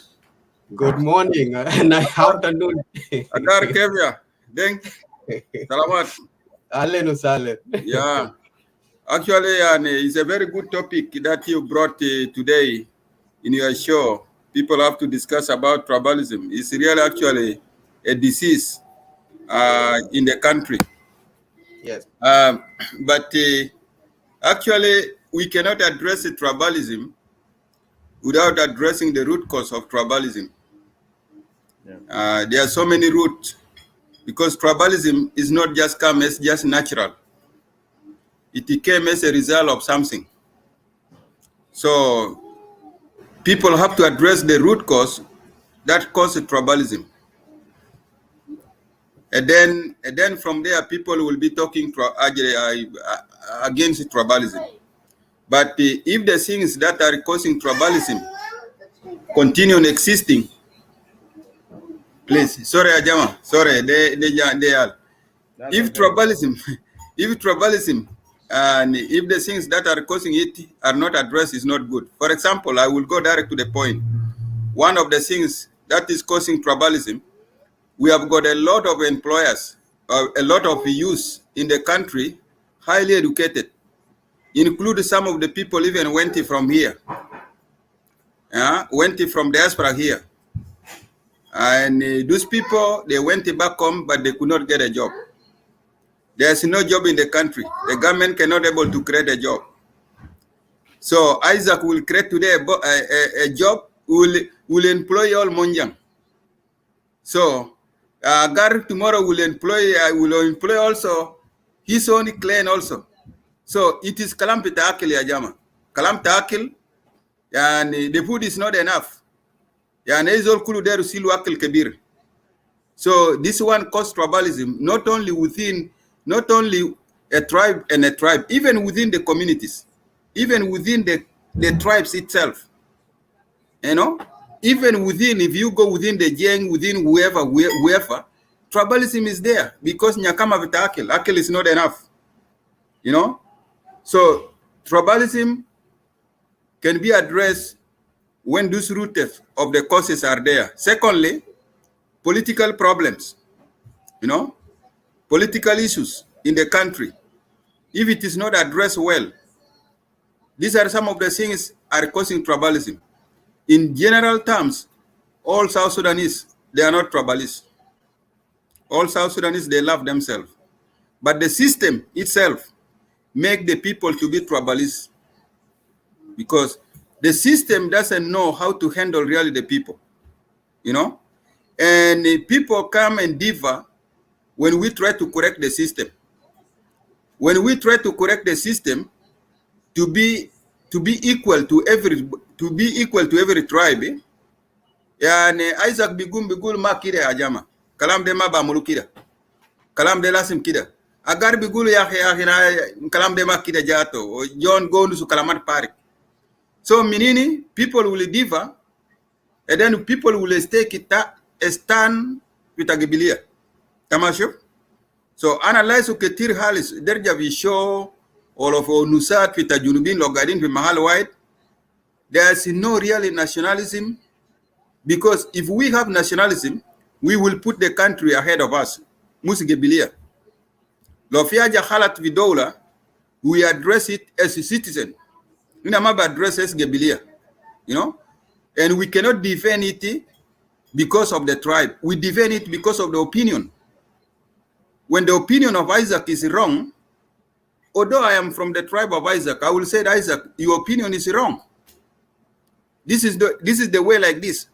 Good morning and afternoon. Agar Kevia, Deng, Salamat. Ahlan Salen. Yeah, actually, it's a very good topic that you brought today in your show. People have to discuss about tribalism. It's really actually a disease in the country. Yes. But actually, we cannot address the tribalism without addressing the root cause of tribalism. There are so many roots, because tribalism is not just come as just natural. It came as a result of something. So people have to address the root cause that caused tribalism. And then from there, people will be talking against tribalism. But if the things that are causing tribalism continue existing, please, sorry, Ajama, sorry, they are. If tribalism, and if the things that are causing it are not addressed, is not good. For example, I will go direct to the point. One of the things that is causing tribalism, we have got a lot of employers, a lot of youth in the country, highly educated, including some of the people even went from here. went from diaspora here. And those people, they went back home, but they could not get a job. There's no job in the country. The government cannot able to create a job. So Isaac will create today a job, will employ all Monjang. So Gar tomorrow will employ also his own clan also. So it is kalam pitakil ya jama. Kalam takil, and the food is not enough. Yani izol kulu deru silu akil kabir. So this one caused tribalism, not only a tribe and a tribe, even within the communities, even within the tribes itself. You know, even within, if you go within the gang, within whoever, tribalism is there because nyakama vita akil is not enough. You know, so tribalism can be addressed when those roots of the causes are there. Secondly, political problems, you know, political issues in the country. If it is not addressed well, these are some of the things are causing tribalism. In general terms, all South Sudanese, they are not tribalists. All South Sudanese, they love themselves. But the system itself make the people to be tribalists because the system doesn't know how to handle really the people, you know? And people come and differ when we try to correct the system. When we try to correct the system to be equal to every tribe, yani Isaac bigul ma kida ya jama. Kalam de ma ba mulu kida. Kalam de lasim kida. Agar bigul ya kalam de ma kida jato. John go to kalamat parik. So minini people will differ, and then people will stand with a gibilia. Tamasho? So analyze uketir halis derja vi show all of nusat with a junubin logadin with mahal white. There's no real nationalism because if we have nationalism, we will put the country ahead of us. Musi gibilia. Lofiaja halat vidola, we address it as a citizen. We never address as gibilia, you know, and we cannot defend it because of the tribe. We defend it because of the opinion. When the opinion of Isaac is wrong, although I am from the tribe of Isaac, I will say, Isaac, your opinion is wrong. This is the way like this.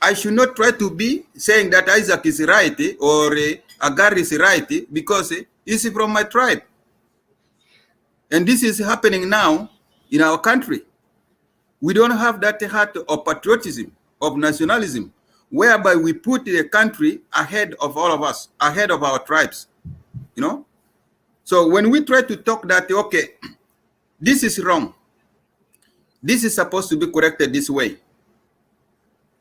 I should not try to be saying that Isaac is right or Agar is right because he's from my tribe. And this is happening now in our country. We don't have that heart of patriotism, of nationalism, whereby we put the country ahead of all of us, ahead of our tribes, you know? So when we try to talk that, okay, this is wrong, this is supposed to be corrected this way.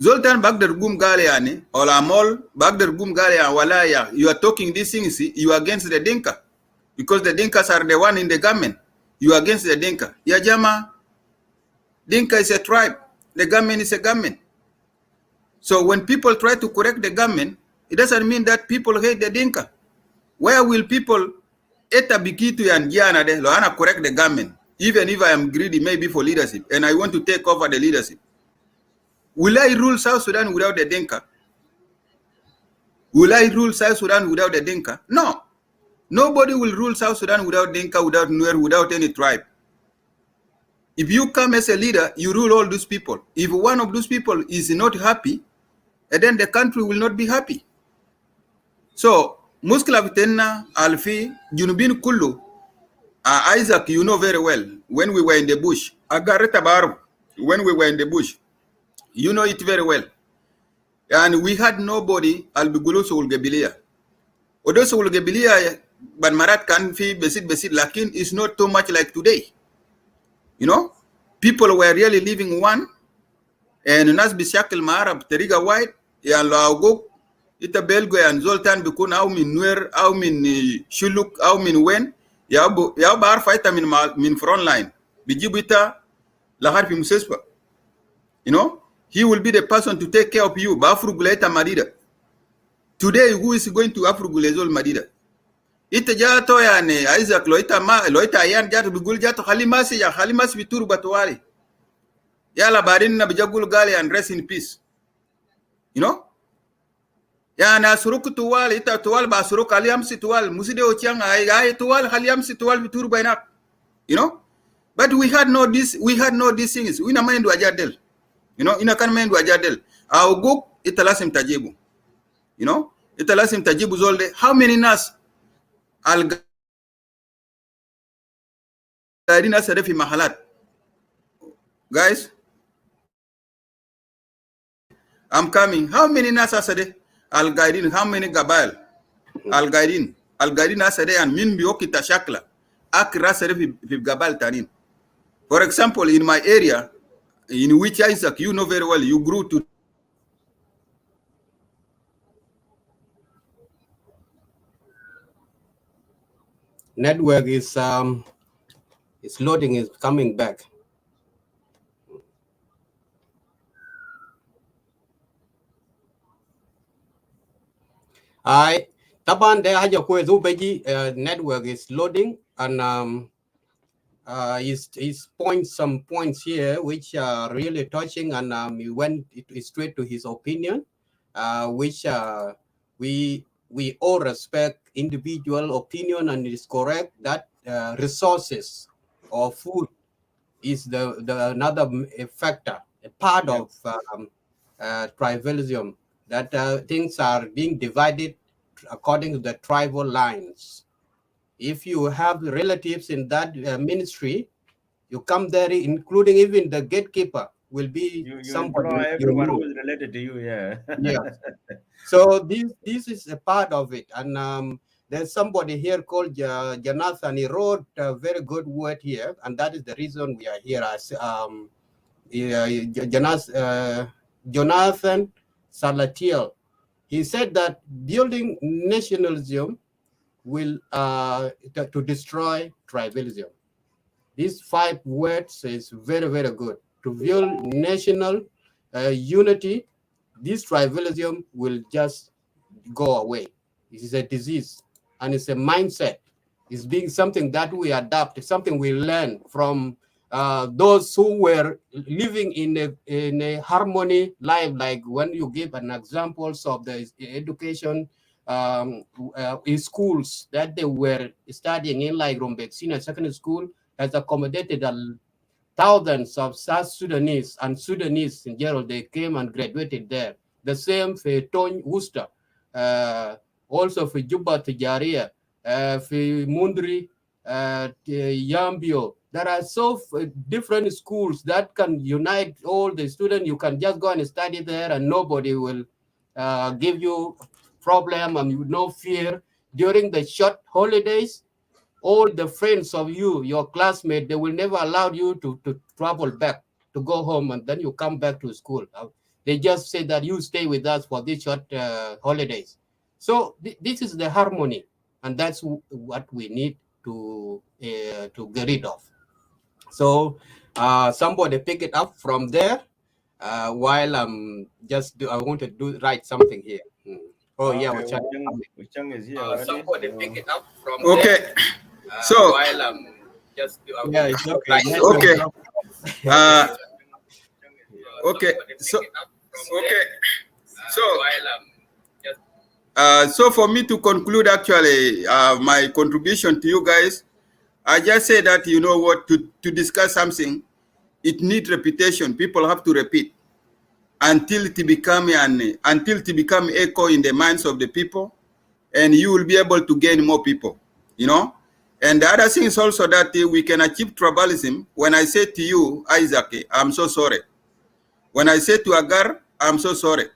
Zoltan Bagdar Gum Galeani, or Amol Bagdar Gum Galea Walaya, you are talking these things, you are against the Dinka, because the Dinkas are the one in the government. You are against the Dinka. Yajama, Dinka is a tribe, the government is a government. So when people try to correct the government, it doesn't mean that people hate the Dinka. Where will people eta bikitu and jana de loana correct the government? Even if I am greedy, maybe for leadership, and I want to take over the leadership. Will I rule South Sudan without the Dinka? Will I rule South Sudan without the Dinka? No. Nobody will rule South Sudan without Dinka, without Nuer, without any tribe. If you come as a leader, you rule all those people. If one of those people is not happy, and then the country will not be happy. So, muskila vitenna alfi junubin kullu. Isaac, you know very well, when we were in the bush, Agareta Baru, when we were in the bush, you know it very well. And we had nobody, Albigulusu Ulgebilia. Odosu Ulgebilia, but Marat Kanfi, Besit, Lakin is not too much like today. You know, people were really living one, and Nas Bishakil Marab, Teriga White, Yan Laugok, Ita Belgo and Zoltan Bikun, Au Min Nuer, Au Min Shuluk, Au Min Wen, Yabar fighter min front line. Bijibita Laharfi Musespa. You know, he will be the person to take care of you. Bafruguleta Madida. Today, who is going to Afrugulezol Madida? Ita jato yani Isaac loita ayan jato bigul jato halimasi vituru batwari. Yala barin na bijagul gali and rest in peace. You know? Ya na suruku tuwal ita tuwal ba suruk aliam si tuwal muside ochiang ay tuwal aliam si tuwal bitur bainak. You know? But we had no these things. We na mind wajadel. You know, ina kan mind wajadel. Au guk italasim tajibu. You know? Italasim tajibu zolde. How many nas al gaidina sarefi mahalat? Guys, I'm coming. How many nas asade? Al gaidin, how many gabail? Al gaidin asade and min bioki tashakla. Akra sarefi gabail tanin. For example, in my area, in which Isaac, you know very well, you grew to. Network is loading, is coming back. Taban de haja kwe zubeji network is loading and he's some points here which are really touching, and he went straight to his opinion, which we all respect individual opinion, and it is correct that resources or food is the another factor, a part of tribalism, that things are being divided according to the tribal lines. If you have relatives in that ministry, you come there, including even the gatekeeper will be somebody. Everyone who is related to you, yeah. Yeah. So this is a part of it, and there's somebody here called Jonathan. He wrote a very good word here, and that is the reason we are here. As Jonathan Salatiel, he said that building nationalism will to destroy tribalism. These 5 words is very, very good. To build national unity, this tribalism will just go away. It is a disease, and it's a mindset. It's being something that we adapt, something we learn from those who were living in a harmony life, like when you give an examples of the education in schools that they were studying in, like Rumbek Senior Secondary School has accommodated thousands of South Sudanese and Sudanese in general. They came and graduated there. The same for Tony Worcester, also for Juba Tijaria, for Mundri, Yambio. There are so different schools that can unite all the students. You can just go and study there, and nobody will give you problem and no fear. During the short holidays, all the friends of you, your classmates, they will never allow you to travel back, to go home, and then you come back to school. They just say that you stay with us for these short holidays. So this is the harmony, and that's what we need to get rid of. So somebody pick it up from there while I'm I want to write something here. Oh yeah, Wuchang is here. Somebody pick it up from okay. there. So while I'm yeah, it's okay. Okay. Okay. So for me to conclude, actually, my contribution to you guys, I just say that, you know what, to discuss something, it needs repetition. People have to repeat until it become echo in the minds of the people, and you will be able to gain more people, you know. And the other thing is also that we can achieve tribalism. When I say to you, Isaac, I'm so sorry. When I say to Agar, I'm so sorry.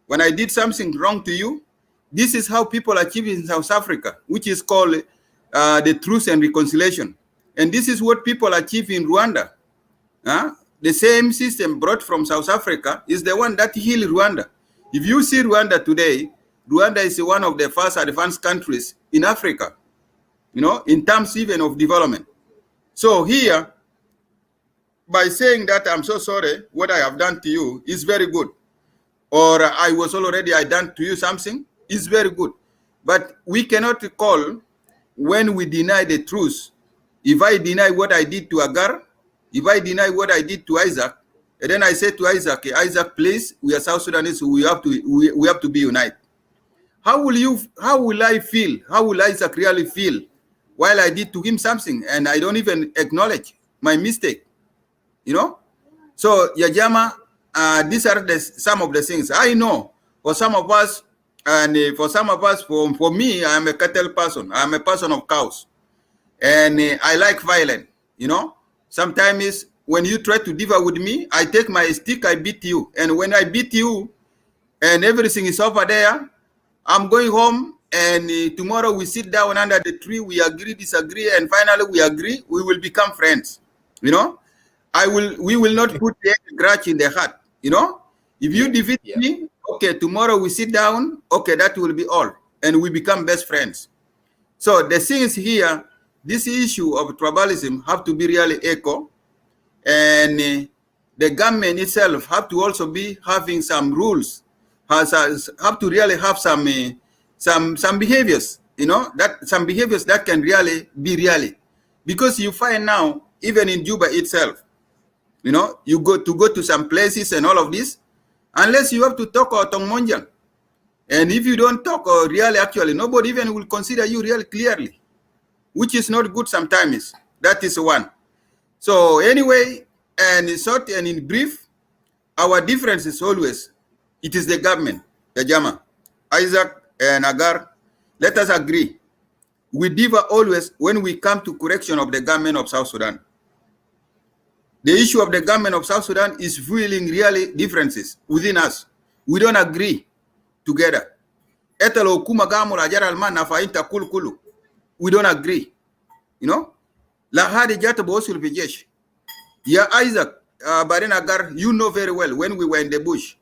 When I did something wrong to you, this is how people achieve in South Africa, which is called the truth and reconciliation. And this is what people achieve in Rwanda. The same system brought from South Africa is the one that healed Rwanda. If you see Rwanda today, Rwanda is one of the first advanced countries in Africa, you know, in terms even of development. So here, by saying that I'm so sorry, what I have done to you is very good. Or I done to you something, is very good. But we cannot call when we deny the truth. If I deny what I did to Agar, if I deny what I did to Isaac, And then I said to Isaac, Isaac, please, we are South Sudanese, we have to be united. How will I feel? How will Isaac really feel while I did to him something and I don't even acknowledge my mistake? You know? So, Yajama, these are some of the things. I know for some of us, and for some of us, for me, I am a cattle person. I am a person of cows. And I like violence, you know? Sometimes when you try to differ with me, I take my stick, I beat you. And when I beat you and everything is over there, I'm going home, and tomorrow we sit down under the tree, we agree, disagree, and finally we agree, we will become friends. You know, we will not put a grudge in the heart. You know, if you defeat me, okay, tomorrow we sit down, okay, that will be all, and we become best friends. So the things here, this issue of tribalism have to be really echo, and the government itself have to also be having some rules. Have to really have some behaviors, you know, that some behaviors that can really be because you find now even in Juba itself, you know, you go to some places and all of this, unless you have to talk or Tongmonjang, and if you don't talk or really actually nobody even will consider you really clearly, which is not good sometimes. That is one. So anyway, and in short and in brief, our difference is always it is the government, the Jama, Isaac and Agar. Let us agree. We differ always when we come to correction of the government of South Sudan. The issue of the government of South Sudan is fueling really differences within us. We don't agree together. We don't agree. You know? Yeah, Isaac, Baren Agar, you know very well when we were in the bush.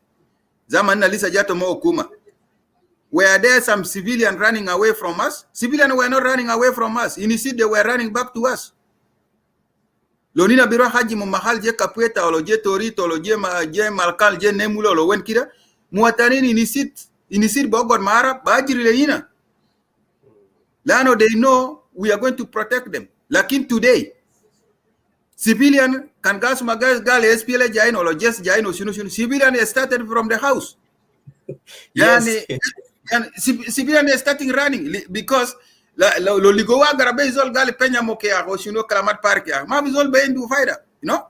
Were there some civilians running away from us? Civilians were not running away from us. Instead, they were running back to us. Lonina biro haji mu mahal je kapueta olo je torito olo je malkal je nemulo olo wen kida muatarini inisit bogod mara bajiri leina. Lano they know we are going to protect them. Lakin today, civilian can gas magas gal SPLA jain olo just jain o shunu. Civilian started from the house. Yes. And civilian is starting running because lo ligowa garabe is all gali penya mokea or shino kalamat park ya. Ma is all being to fight, you know.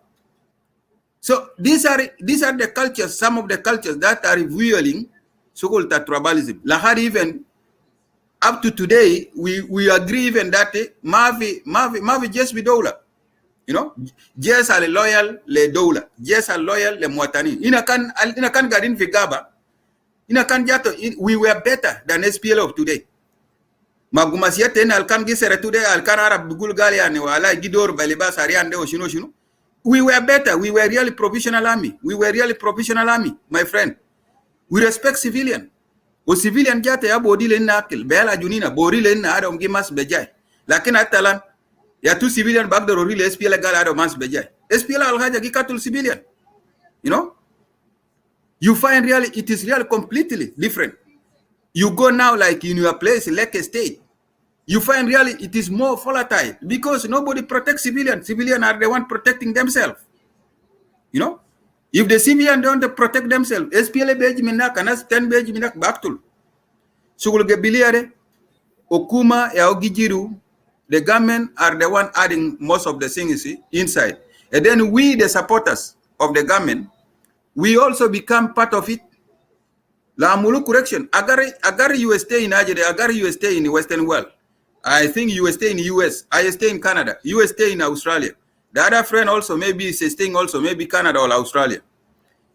So these are the cultures, some of the cultures that are revealing so-called tribalism. Lahari even up to today, we agree even that Mavi just be doula. You know, just are loyal le doula, just are loyal le muatani. Ina kan garin figaba. We were better than SPL of today. Magumasiate na alkan gisere today alkan Arab bugul galiani wala gidor balibas ariande o shino. We were better. We were really professional army. My friend. We respect civilian. O civilian jate ya bodi le nakil bela junina bori le na adam gimas bejai. Lakin atalan ya tu civilian bagdo really SPL gal adam mas bejai. SPL al haja gikatul civilian. You know? You find really, it is really completely different. You go now like in your place, like a state, you find really it is more volatile because nobody protects civilians. Civilians are the one protecting themselves. You know, if the civilians don't protect themselves, SPLA Benjamin Kanas 10 Benjamin Baktul. Sugul Gebiliare, Okuma, Yaogijiru, the government are the one adding most of the things inside. And then we, the supporters of the government, we also become part of it. La Mulu correction. Agar you stay in Nigeria, Agar you stay in the Western world. I think you stay in the US. I stay in Canada. You stay in Australia. The other friend also maybe is staying also maybe Canada or Australia.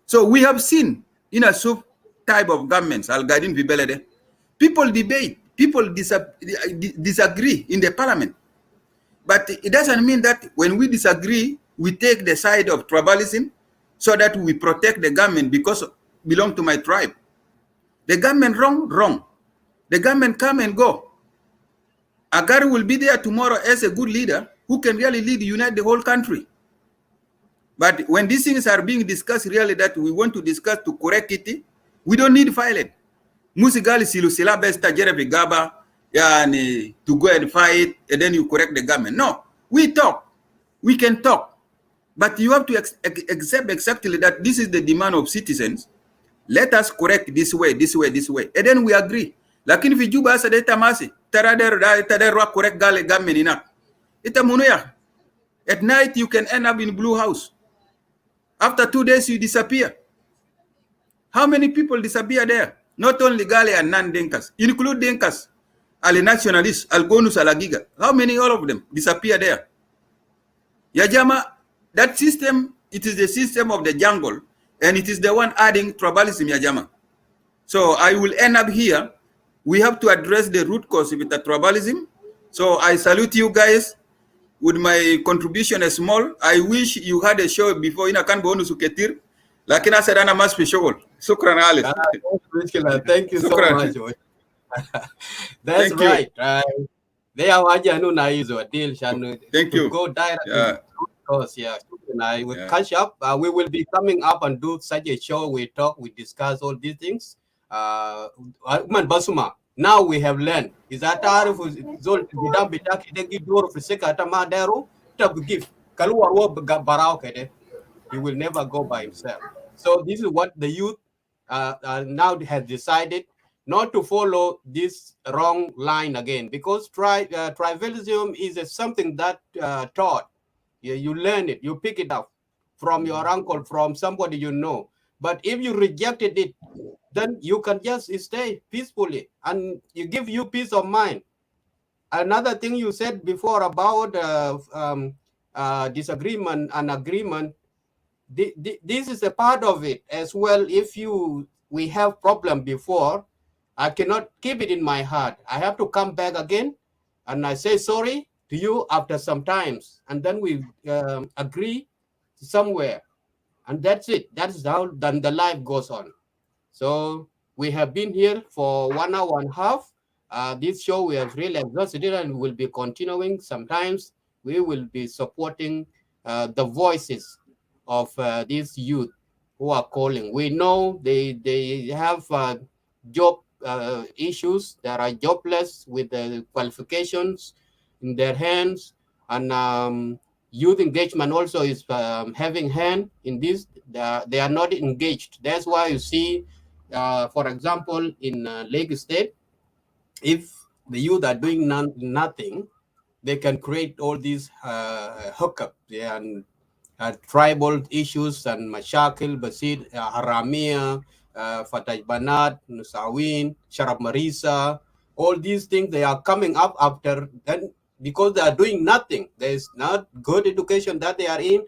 So we have seen in a sub type of governments, Al Gadin Vibelede, people debate, people disagree in the parliament. But it doesn't mean that when we disagree, we take the side of tribalism so that we protect the government because belong to my tribe. The government wrong. The government come and go. Agar will be there tomorrow as a good leader who can really unite the whole country. But when these things are being discussed really that we want to discuss to correct it, we don't need violence. Musigali silusila besta jerebi gaba to go and fight and then you correct the government. No, we talk. We can talk. But you have to accept exactly that this is the demand of citizens. Let us correct this way, this way, this way. And then we agree. Lakini fi Juba asa deta masi. Tarader correct gale gamenina. Ita munuya. At night you can end up in Blue House. After 2 days you disappear. How many people disappear there? Not only Gale and non-Denkas, include Denkas, Ali nationalists, Al Gonus, Alagiga. How many all of them disappear there? Yajama, that system, it is the system of the jungle, and it is the one adding tribalism, Yajama. So I will end up here. We have to address the root cause of the tribalism. So I salute you guys with my contribution is small. I wish you had a show before in a can bonus uketir. Lakini asadana mas pishol. Sukran Ali. Thank you so much. That's right. They are waja no na hizo deal shanu. Thank you. Go directly. Because and I will catch up. We will be coming up and do such a show. We talk, we discuss all these things. Basuma. Now we have learned. Is that zol bidam bitaki degi door for sekata madero to give. Kaluwa barao kede. He will never go by himself. So this is what the youth now has decided, not to follow this wrong line again, because tribalism is something that taught. You learn it, you pick it up from your uncle, from somebody you know. But if you rejected it, then you can just stay peacefully, and you give you peace of mind. Another thing you said before about disagreement and agreement, this is a part of it as well. If we have problem before, I cannot keep it in my heart. I have to come back again, and I say sorry to you after some times, and then we agree somewhere, and that's it. That's how then the life goes on. So we have been here for 1 hour and a half. This show we have really exhausted it, and will be continuing. Sometimes we will be supporting the voices of these youth who are calling. We know they have job issues. They are jobless with the qualifications in their hands, and youth engagement also is having hand in this. They are not engaged. That's why you see, for example, in Lagos State, if the youth are doing nothing, they can create all these hookups and tribal issues and mashakil, basid, haramia, fatah banat, nusawin, sharab marisa, all these things, they are coming up after then, because they are doing nothing. There is not good education that they are in.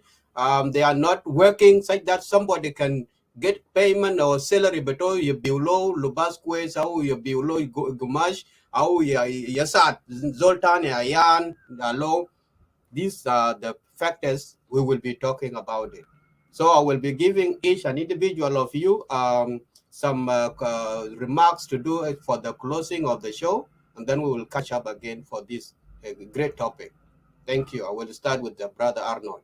They are not working such that somebody can get payment or salary, but oh, you below lubasque, how you below gumash, how you yasat, zoltan, ayan, low. These are the factors we will be talking about it. So I will be giving each an individual of you some remarks to do it for the closing of the show, and then we will catch up again for this great topic. Thank you. I will start with the brother Arnold.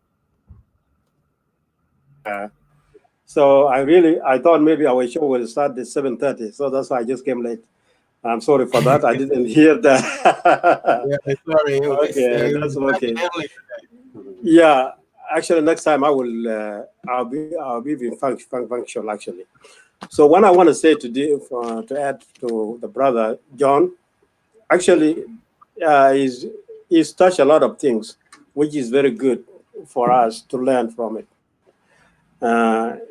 So I thought maybe our show will start at 7:30, so that's why I just came late. I'm sorry for that. I didn't hear that. Yeah, sorry. Okay, that's okay. Yeah, actually, next time I'll be functional actually. So what I want to say today, to add to the brother John, actually, he's touched a lot of things, which is very good for us to learn from it.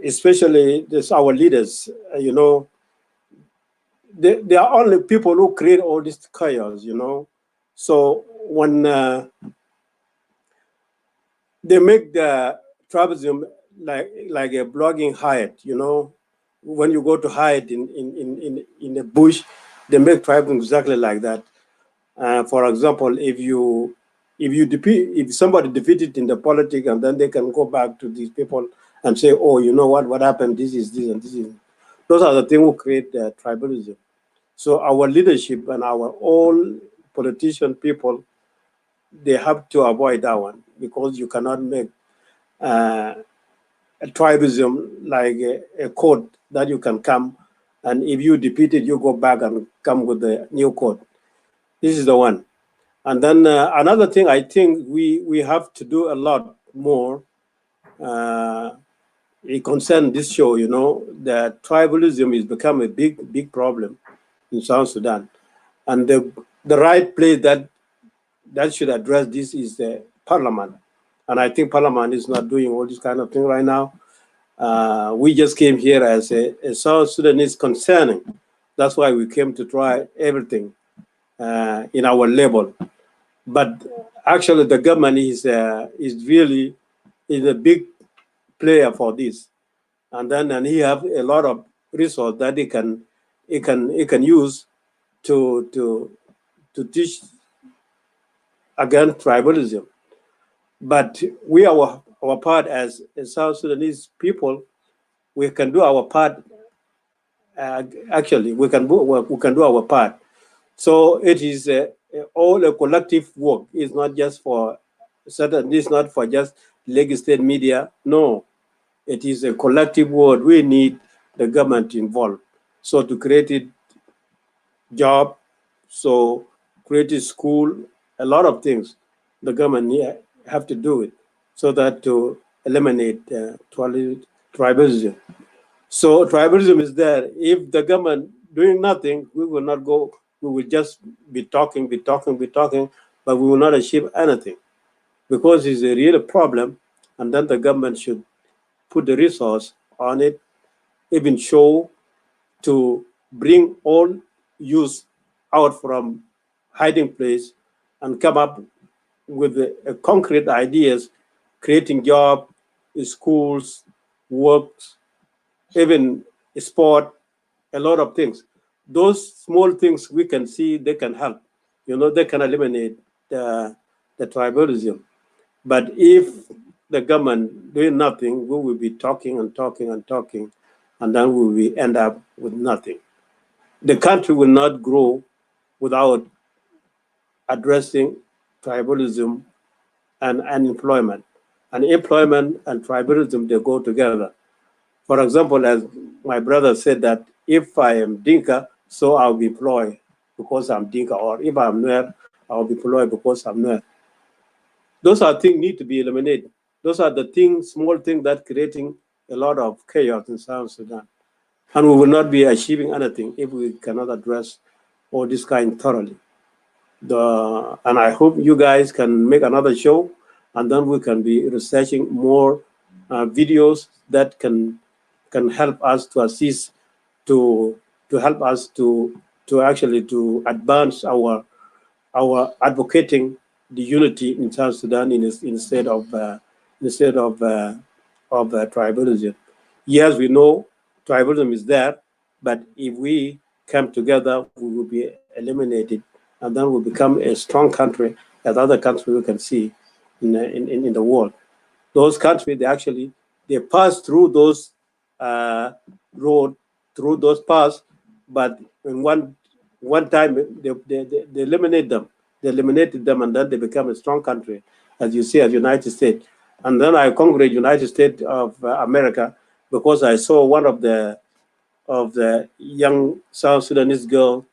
Especially our leaders, they are only people who create all this chaos, So when they make the tribalism like a blogging hide, when you go to hide in the bush, they make tribalism exactly like that. For example, if somebody defeated in the politics, and then they can go back to these people and say, oh, you know what happened? This is this and this is. Those are the things who create tribalism. So our leadership and our all politician people, they have to avoid that one, because you cannot make a tribalism like a code that you can come, and if you defeat it, you go back and come with the new code. This is the one. And then another thing I think we have to do a lot more it concerns this show, you know, that tribalism has become a big problem in South Sudan. And the right place that should address this is the parliament. And I think parliament is not doing all this kind of thing right now. We just came here as a South Sudanese concerning. That's why we came to try everything in our level. But actually, the government is really a big player for this, and he have a lot of resource that he can use to teach against tribalism. But we our part as South Sudanese people, we can do our part. Actually, we can do our part. So it is all a collective work. It's not just for certain. It's not for just Lagos State media. No, it is a collective work. We need the government involved. So to create it job, so create a school, a lot of things. The government have to do it so that to eliminate tribalism. So tribalism is there. If the government doing nothing, we will not go. We will just be talking, but we will not achieve anything because it's a real problem. And then the government should put the resource on it, even show to bring all youth out from hiding place and come up with concrete ideas, creating job, schools, works, even sport, a lot of things. Those small things we can see they can help. You know, they can eliminate the tribalism. But if the government doing nothing, we will be talking and talking and talking, and then we will end up with nothing. The country will not grow without addressing tribalism and unemployment. And employment and tribalism, they go together. For example, as my brother said that if I am Dinka, so I'll be employed because I'm Dinka, or if I'm Nuer, I'll be employed because I'm Nuer. Those are things need to be eliminated. Those are the things, small things that creating a lot of chaos in South Sudan. And we will not be achieving anything if we cannot address all this kind thoroughly. And I hope you guys can make another show, and then we can be researching more videos that can help us to assist to help us to actually to advance our advocating the unity in South Sudan instead of tribalism. Yes, we know tribalism is there, but if we come together, we will be eliminated, and then we'll become a strong country as other countries we can see in the world. Those countries, they pass through those road, through those paths, but in one time they eliminate them. They eliminated them, and then they become a strong country, as you see, as United States. And then I congratulate United States of America because I saw one of the young South Sudanese girl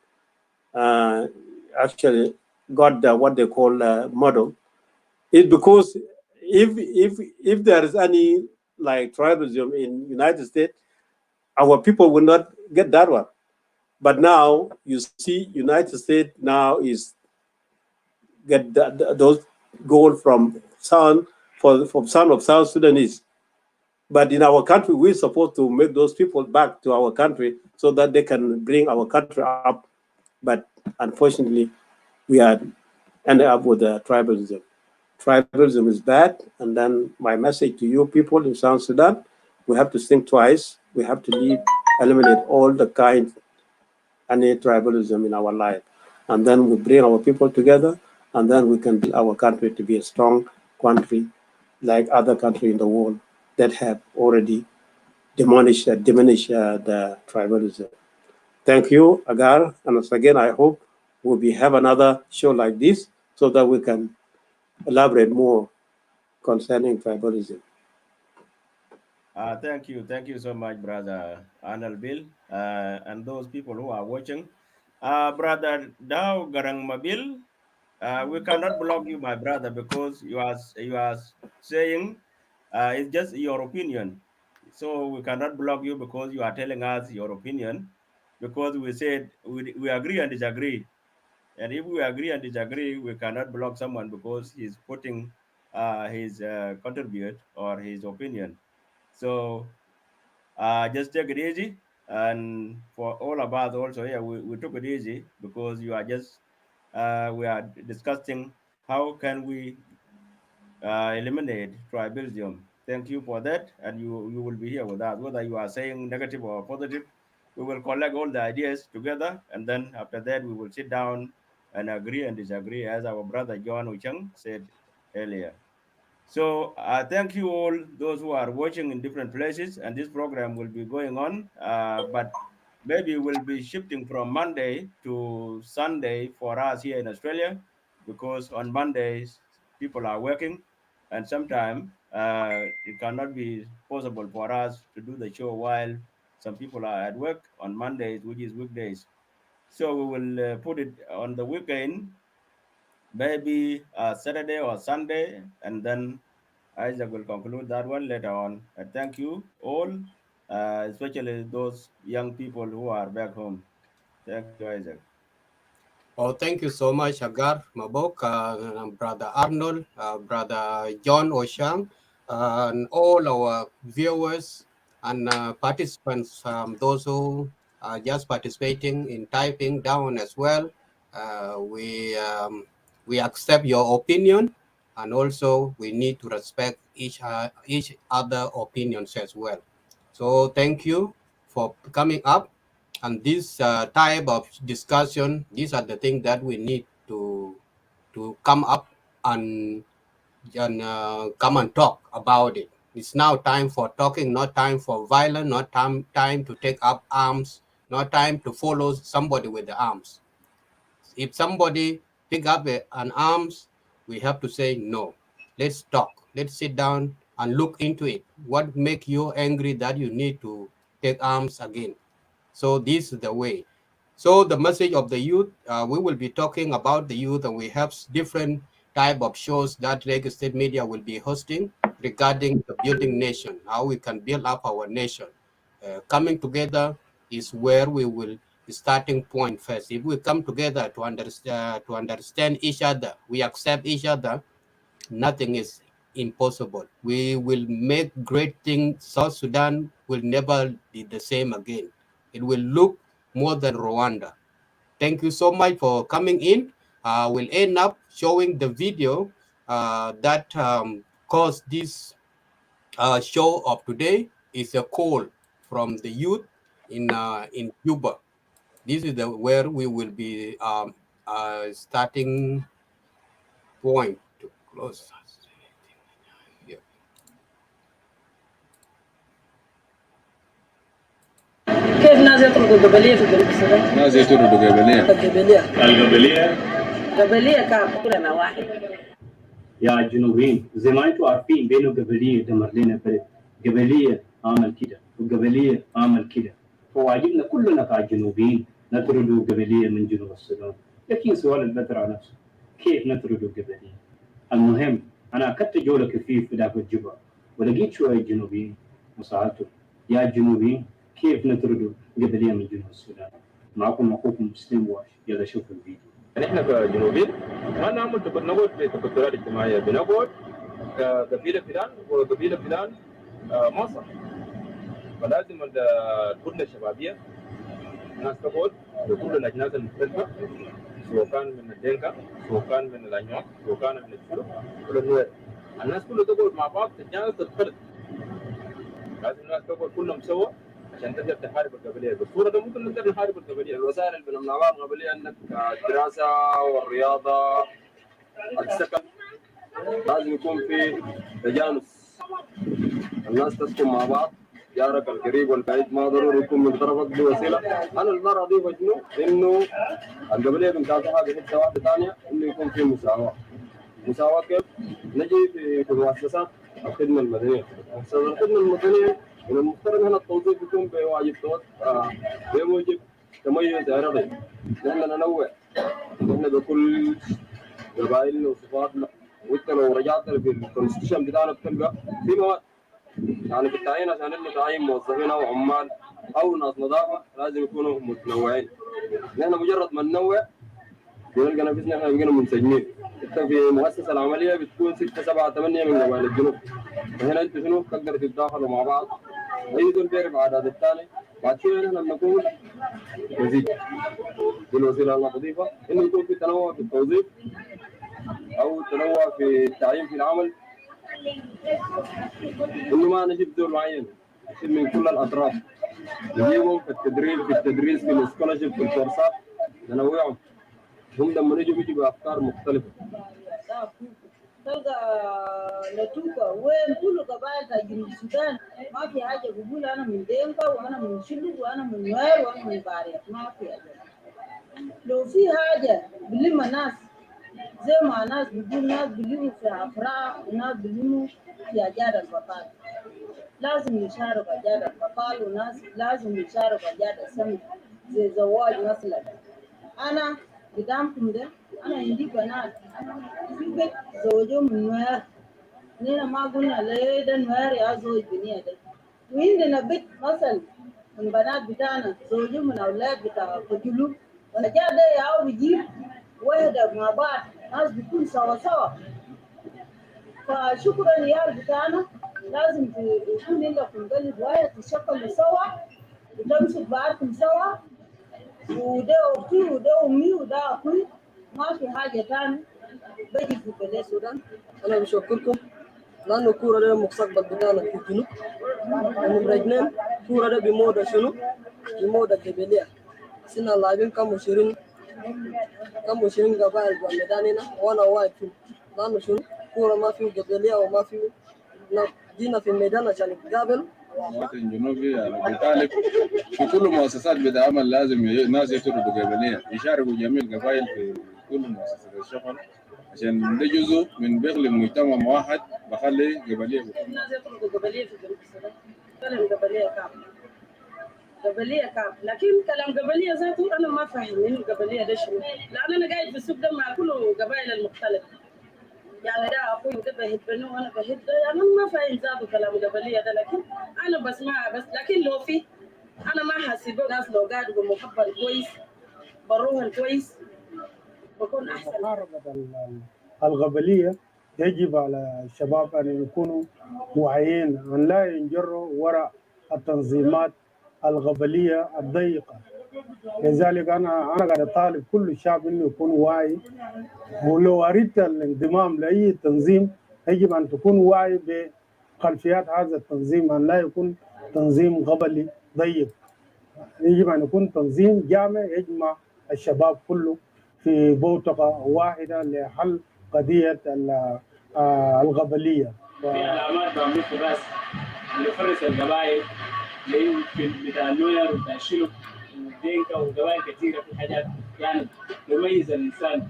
actually got what they call model. It's because if there is any like tribalism in United States, our people will not get that one. But now you see, United States now is get those gold from son of South Sudanese. But in our country, we're supposed to make those people back to our country so that they can bring our country up. But unfortunately, we are ended up with tribalism. Tribalism is bad. And then my message to you people in South Sudan, we have to think twice. We have to eliminate all the kind anti-tribalism in our life. And then we bring our people together, and then we can build our country to be a strong country like other countries in the world that have already diminished the tribalism. Thank you, Agar. And once again, I hope we'll have another show like this so that we can elaborate more concerning tribalism. Thank you so much, brother Arnold Bill, and those people who are watching. Brother Dao Garang Mabil, we cannot block you, my brother, because you are saying It's just your opinion. So we cannot block you because you are telling us your opinion, because we said we agree and disagree. And if we agree and disagree, we cannot block someone because he's putting his contribute or his opinion. So just take it easy. And for all of us also, yeah, we took it easy because you are just we are discussing how can we eliminate tribalism. Thank you for that, and you will be here with us. Whether you are saying negative or positive, we will collect all the ideas together, and then after that, we will sit down and agree and disagree, as our brother John Ucheng said earlier. So thank you all those who are watching in different places, and this program will be going on, but maybe we'll be shifting from Monday to Sunday for us here in Australia, because on Mondays people are working, and sometimes it cannot be possible for us to do the show while some people are at work on Mondays, which is weekdays. So we will put it on the weekend, maybe Saturday or Sunday, and then Isaac will conclude that one later on. Thank you all, especially those young people who are back home. Thank you, Isaac. Oh, thank you so much, Agar Mabok, Brother Arnold, Brother John Oshang, and all our viewers and participants, those who are just participating in typing down as well. We accept your opinion, and also we need to respect each other opinions as well. So thank you for coming up. And this type of discussion, these are the things that we need to come up and come and talk about it. It's now time for talking, not time for violence, not time to take up arms, not time to follow somebody with the arms. If somebody pick up an arms, we have to say no. Let's talk. Let's sit down and look into it. What make you angry that you need to take arms again? So this is the way. So the message of the youth, we will be talking about the youth, and we have different type of shows that Lagos State Media will be hosting regarding the building nation, how we can build up our nation. Coming together is where we will starting point first. If we come together to understand each other, we accept each other, nothing is impossible. We will make great things. South Sudan will never be the same again. It will look more than Rwanda. Thank you so much for coming in. We'll end up showing the video that caused this show of today. Is a call from the youth in Cuba. This is where we will be starting point to close. كيف الناس يطردوا قبلية في جنوب السودان؟ ناس يطردوا قبلية. قبلية كلنا واحد. يا جنوبيين زي ما انتم عارفين بينه قبليه دمر لنا بلد، قبليه عمل كده وقبليه عمل كده، فواجبنا كلنا كجنوبيين نطردوا قبليه من جنوب السودان. لكن سؤال البدر نفسه كيف نطردوا قبليه؟ المهم انا اخذت جوله كثير في ذاك الجبهه ولقيت شويه جنوبيين وسالتهم يا جنوبيين كيف نطردوا قبليه من جنوب السودان؟ معكم اخوكم مسلم واش، يلا شوفوا الفيديو. نحن كجنوبيين ما نعمل نقعد في تكتلات اجتماعيه، بنقعد كقبيله فلان وقبيله فلان ما صح. فلازم الكتله الشبابيه الناس تقعد بكل الاجناس المختلفه، سواء كان من الدنكا، سواء كان من الانيوك، سواء كان من الشلو ولا النوير. الناس كلها تقعد مع بعض تتجانس تتخلط. لازم الناس تقعد كلهم سوا عشان تقدر تحارب القبليه. بالصوره ده ممكن نقدر نحارب القبليه. الوسائل اللي بنمنعها القبليه انك الدراسه والرياضه، السكن، لازم يكون في تجانس. الناس تسكن مع بعض، جارك القريب والبعيد ما ضروري يكون من طرفك بوسيله. انا اللي اقدر اضيفه شنو؟ انه القبليه بنكافحها بحته واحده ثانيه، انه يكون في مساواه. مساواه كيف؟ نجي في مؤسسات الخدمه المدنيه. مؤسسات الخدمه المدنيه من المفترض هنا التوظيف يكون بواجب بموجب تميز عرقي. نحن ننوع، نحن بكل قبائلنا وصفاتنا وانت لو رجعت في الكونستيوشن بتاعنا بتلقى في مواد يعني بالتعيين عشان انه تعيين موظفين او عمال او ناس نظافه لازم يكونوا متنوعين. نحن مجرد ما ننوع بنلقى نفسنا احنا بقينا منسجمين. انت في المؤسسه العمليه بتكون 6 7 8 من قبائل الجنوب، فهنا انتوا شنو تقدروا تتداخلوا مع بعض، اي دول بيعرف عادات الثاني، بعد شويه نحن بنكون مزيج. بالوسيله الوظيفه انه يكون في تنوع في التوظيف او تنوع في التعيين في العمل، انه ما نجيب دول معين، نجيب من كل الاطراف، نجيبهم في التدريب في التدريس في السكولرشيب في الكورسات، ننوعهم، هم لما يجوا بيجوا بافكار مختلفه. تلقى لتوكا وين كل قبائل تاع جنوب السودان ما في حاجه بقول انا من دينكا وانا من شلوك وانا من نوير وانا من بارية، ما في حاجه. لو في حاجه بلم الناس زي ما ناس بيقول ناس بيلموا في افراح وناس بيلموا في اجاد البطال، لازم نشارك اجاد البطال وناس لازم نشارك اجاد السمك زي زواج مثلا. انا قدامكم ده انا عندي بنات في بيت زوجهم من نوير، نحن ما قلنا ليه ده نوير يا زوج بنيه ده، وعندنا بيت مثلا من بنات بتاعنا زوجهم من اولاد بتاع فجلو ونجاة ده يا بيجيب وحده مع بعض ناس بيكون سوا سوا. فشكرا يا بتاعنا لازم يكون عندكم قلب واحد تشكلوا سوا وتمشوا بعضكم سوا، وده اختي وده امي وده اخوي، ما في حاجه ثانيه بيجي في بلاد السودان. انا بشكركم لانه الكوره ده المستقبل بتاعنا في الجنوب. نمرة 2 الكوره ده بموضه شنو؟ بموضه قبليه. سنا اللاعبين كم 20 قبائل بالميدان هنا وانا واقف فيه، لانه شنو؟ الكوره ما فيه قبليه وما فيه جينا في الميدان عشان نتقابل. مواطن جنوبي يعني بالتالي في كل مؤسسات بتعمل لازم الناس يتردوا قبلية، يشاركوا جميع القبائل في كل مؤسسات الشغل، عشان ده جزء من بيخلق مجتمع واحد بخلي قبلية. الناس يتردوا قبليه في جنوب السودان، كلام قبليه كام قبليه كام، لكن كلام قبليه ذاته انا ما فاهم انه قبليه ده شنو، لان انا قاعد في السوق ده مع كل قبائل المختلفه، يعني ده اخوي وده بهد بنو وانا بهد ده، يعني ما فاهم ذاته كلام قبليه ده، لكن انا بسمعها بس. لكن لو في انا ما حاسبه ناس لو قاعد بمحبه كويس بروح كويس بكون احسن. محاربة الغبلية يجب على الشباب أن يكونوا واعيين، أن لا ينجروا وراء التنظيمات الغبلية الضيقة. لذلك أنا قاعد أطالب كل الشعب أنه يكون واعي، ولو أردت الانضمام لأي تنظيم يجب أن تكون واعي بخلفيات هذا التنظيم، أن لا يكون تنظيم غبلي ضيق، يجب أن يكون تنظيم جامع يجمع الشباب كله في بوتقة واحدة لحل قضية الغبلية. في علامات بعمل في الراس اللي فرس القبائل اللي في بتاع النوير وبتاع الشلوك والدينكا وقبائل كثيرة في حاجات يعني يميز الإنسان،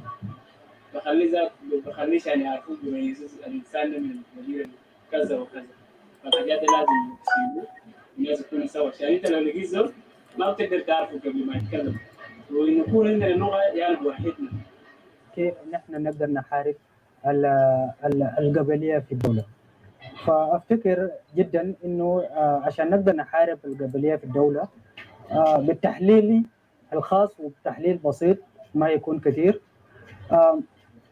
بخليش يعني يعرفوا يميز الإنسان من المدينة كذا وكذا، فالحاجات دي لازم يسيبوه الناس يكونوا سوا، عشان أنت لو لقيت زول ما بتقدر تعرفه قبل ما يتكلم، ونكون عندنا لغة يعني وحدنا. كيف نحن نقدر نحارب القبلية في الدولة؟ فأفتكر جدا إنه عشان نقدر نحارب القبلية في الدولة بالتحليل الخاص وبتحليل بسيط ما يكون كثير.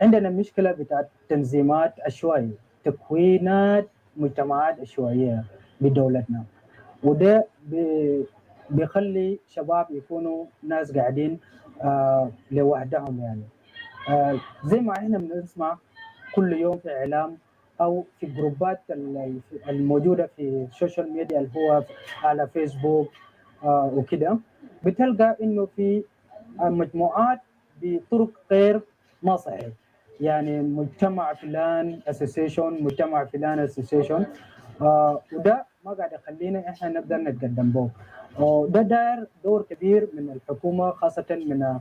عندنا مشكلة بتاعت تنظيمات عشوائية، تكوينات مجتمعات عشوائية بدولتنا، وده بيخلي شباب يكونوا ناس قاعدين لوحدهم يعني. زي ما احنا بنسمع كل يوم في اعلام او في جروبات الموجوده في السوشيال ميديا اللي هو على فيسبوك وكده، بتلقى انه في مجموعات بطرق غير ما صحيح، يعني مجتمع فلان اسوسيشن مجتمع فلان اسوسيشن، وده ما قاعد يخلينا احنا نقدر نتقدم به. وده داير دور كبير من الحكومه، خاصه من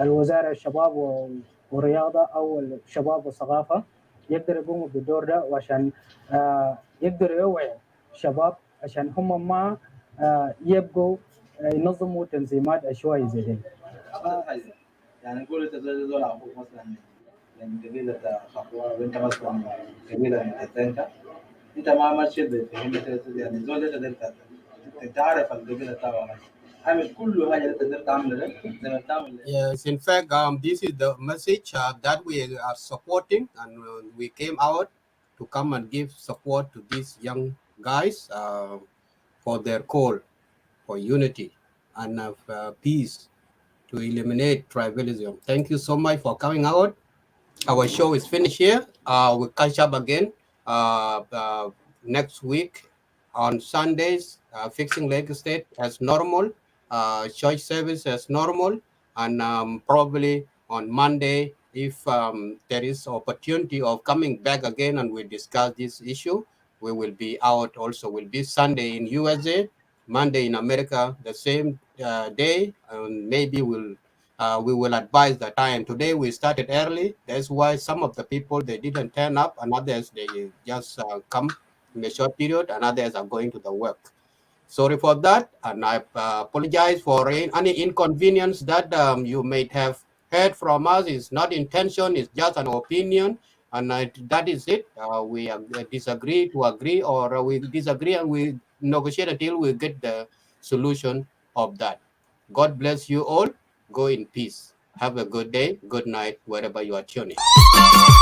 الوزاره الشباب والرياضه او الشباب والثقافه، يقدر يقوموا بالدور ده، وعشان يقدروا يوعوا الشباب عشان هم ما يبقوا ينظموا تنظيمات عشوائيه زي دي. يعني نقول انت زول اخوك مثلا يعني قبيلة خطوة وانت مثلا قبيلة متتنكة انت ما ماشي بفهمت يعني زول تقدر انت عارف القبيلة تاعها عامل كل حاجة تقدر تعملها زي ما تعمل. Yes, in fact, this is the message that we are supporting, and we came out to come and give support to these young guys for their call for unity and peace to eliminate tribalism. Thank you so much for coming out. Our show is finished here. We'll catch up again next week on Sundays, fixing Lake State as normal, church service as normal, and probably on Monday, if there is opportunity of coming back again and we discuss this issue, we will be out also. Will be Sunday in USA, Monday in America, the same day, and maybe we will advise the time. Today we started early. That's why some of the people, they didn't turn up, and others, they just come in a short period, and others are going to the work. Sorry for that, and I apologize for any inconvenience that you may have heard from us. It's not intention, it's just an opinion, and that is it. We disagree to agree, or we disagree and we negotiate until we get the solution of that. God bless you all. Go in peace. Have a good day, good night, wherever you are tuning.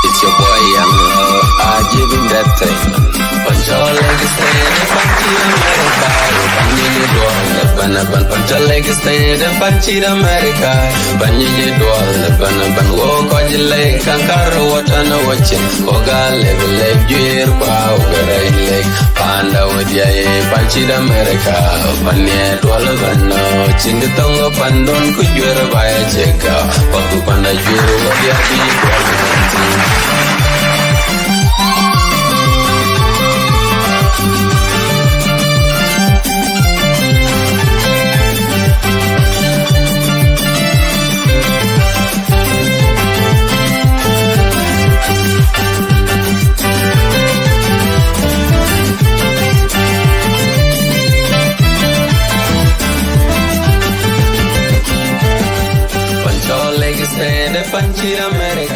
It's your boy Young giving that thing. Pancho like stand Panchi America. Panji doll ban Pancho like stand Panchi America. Panji doll ban wo koji like kankaro watana watching. Oga level gear power like panda wodia Panchi America. Panye doll ban chingitongo pandon kujura baya cheka. Papu panda juru wodia bi Panchi America.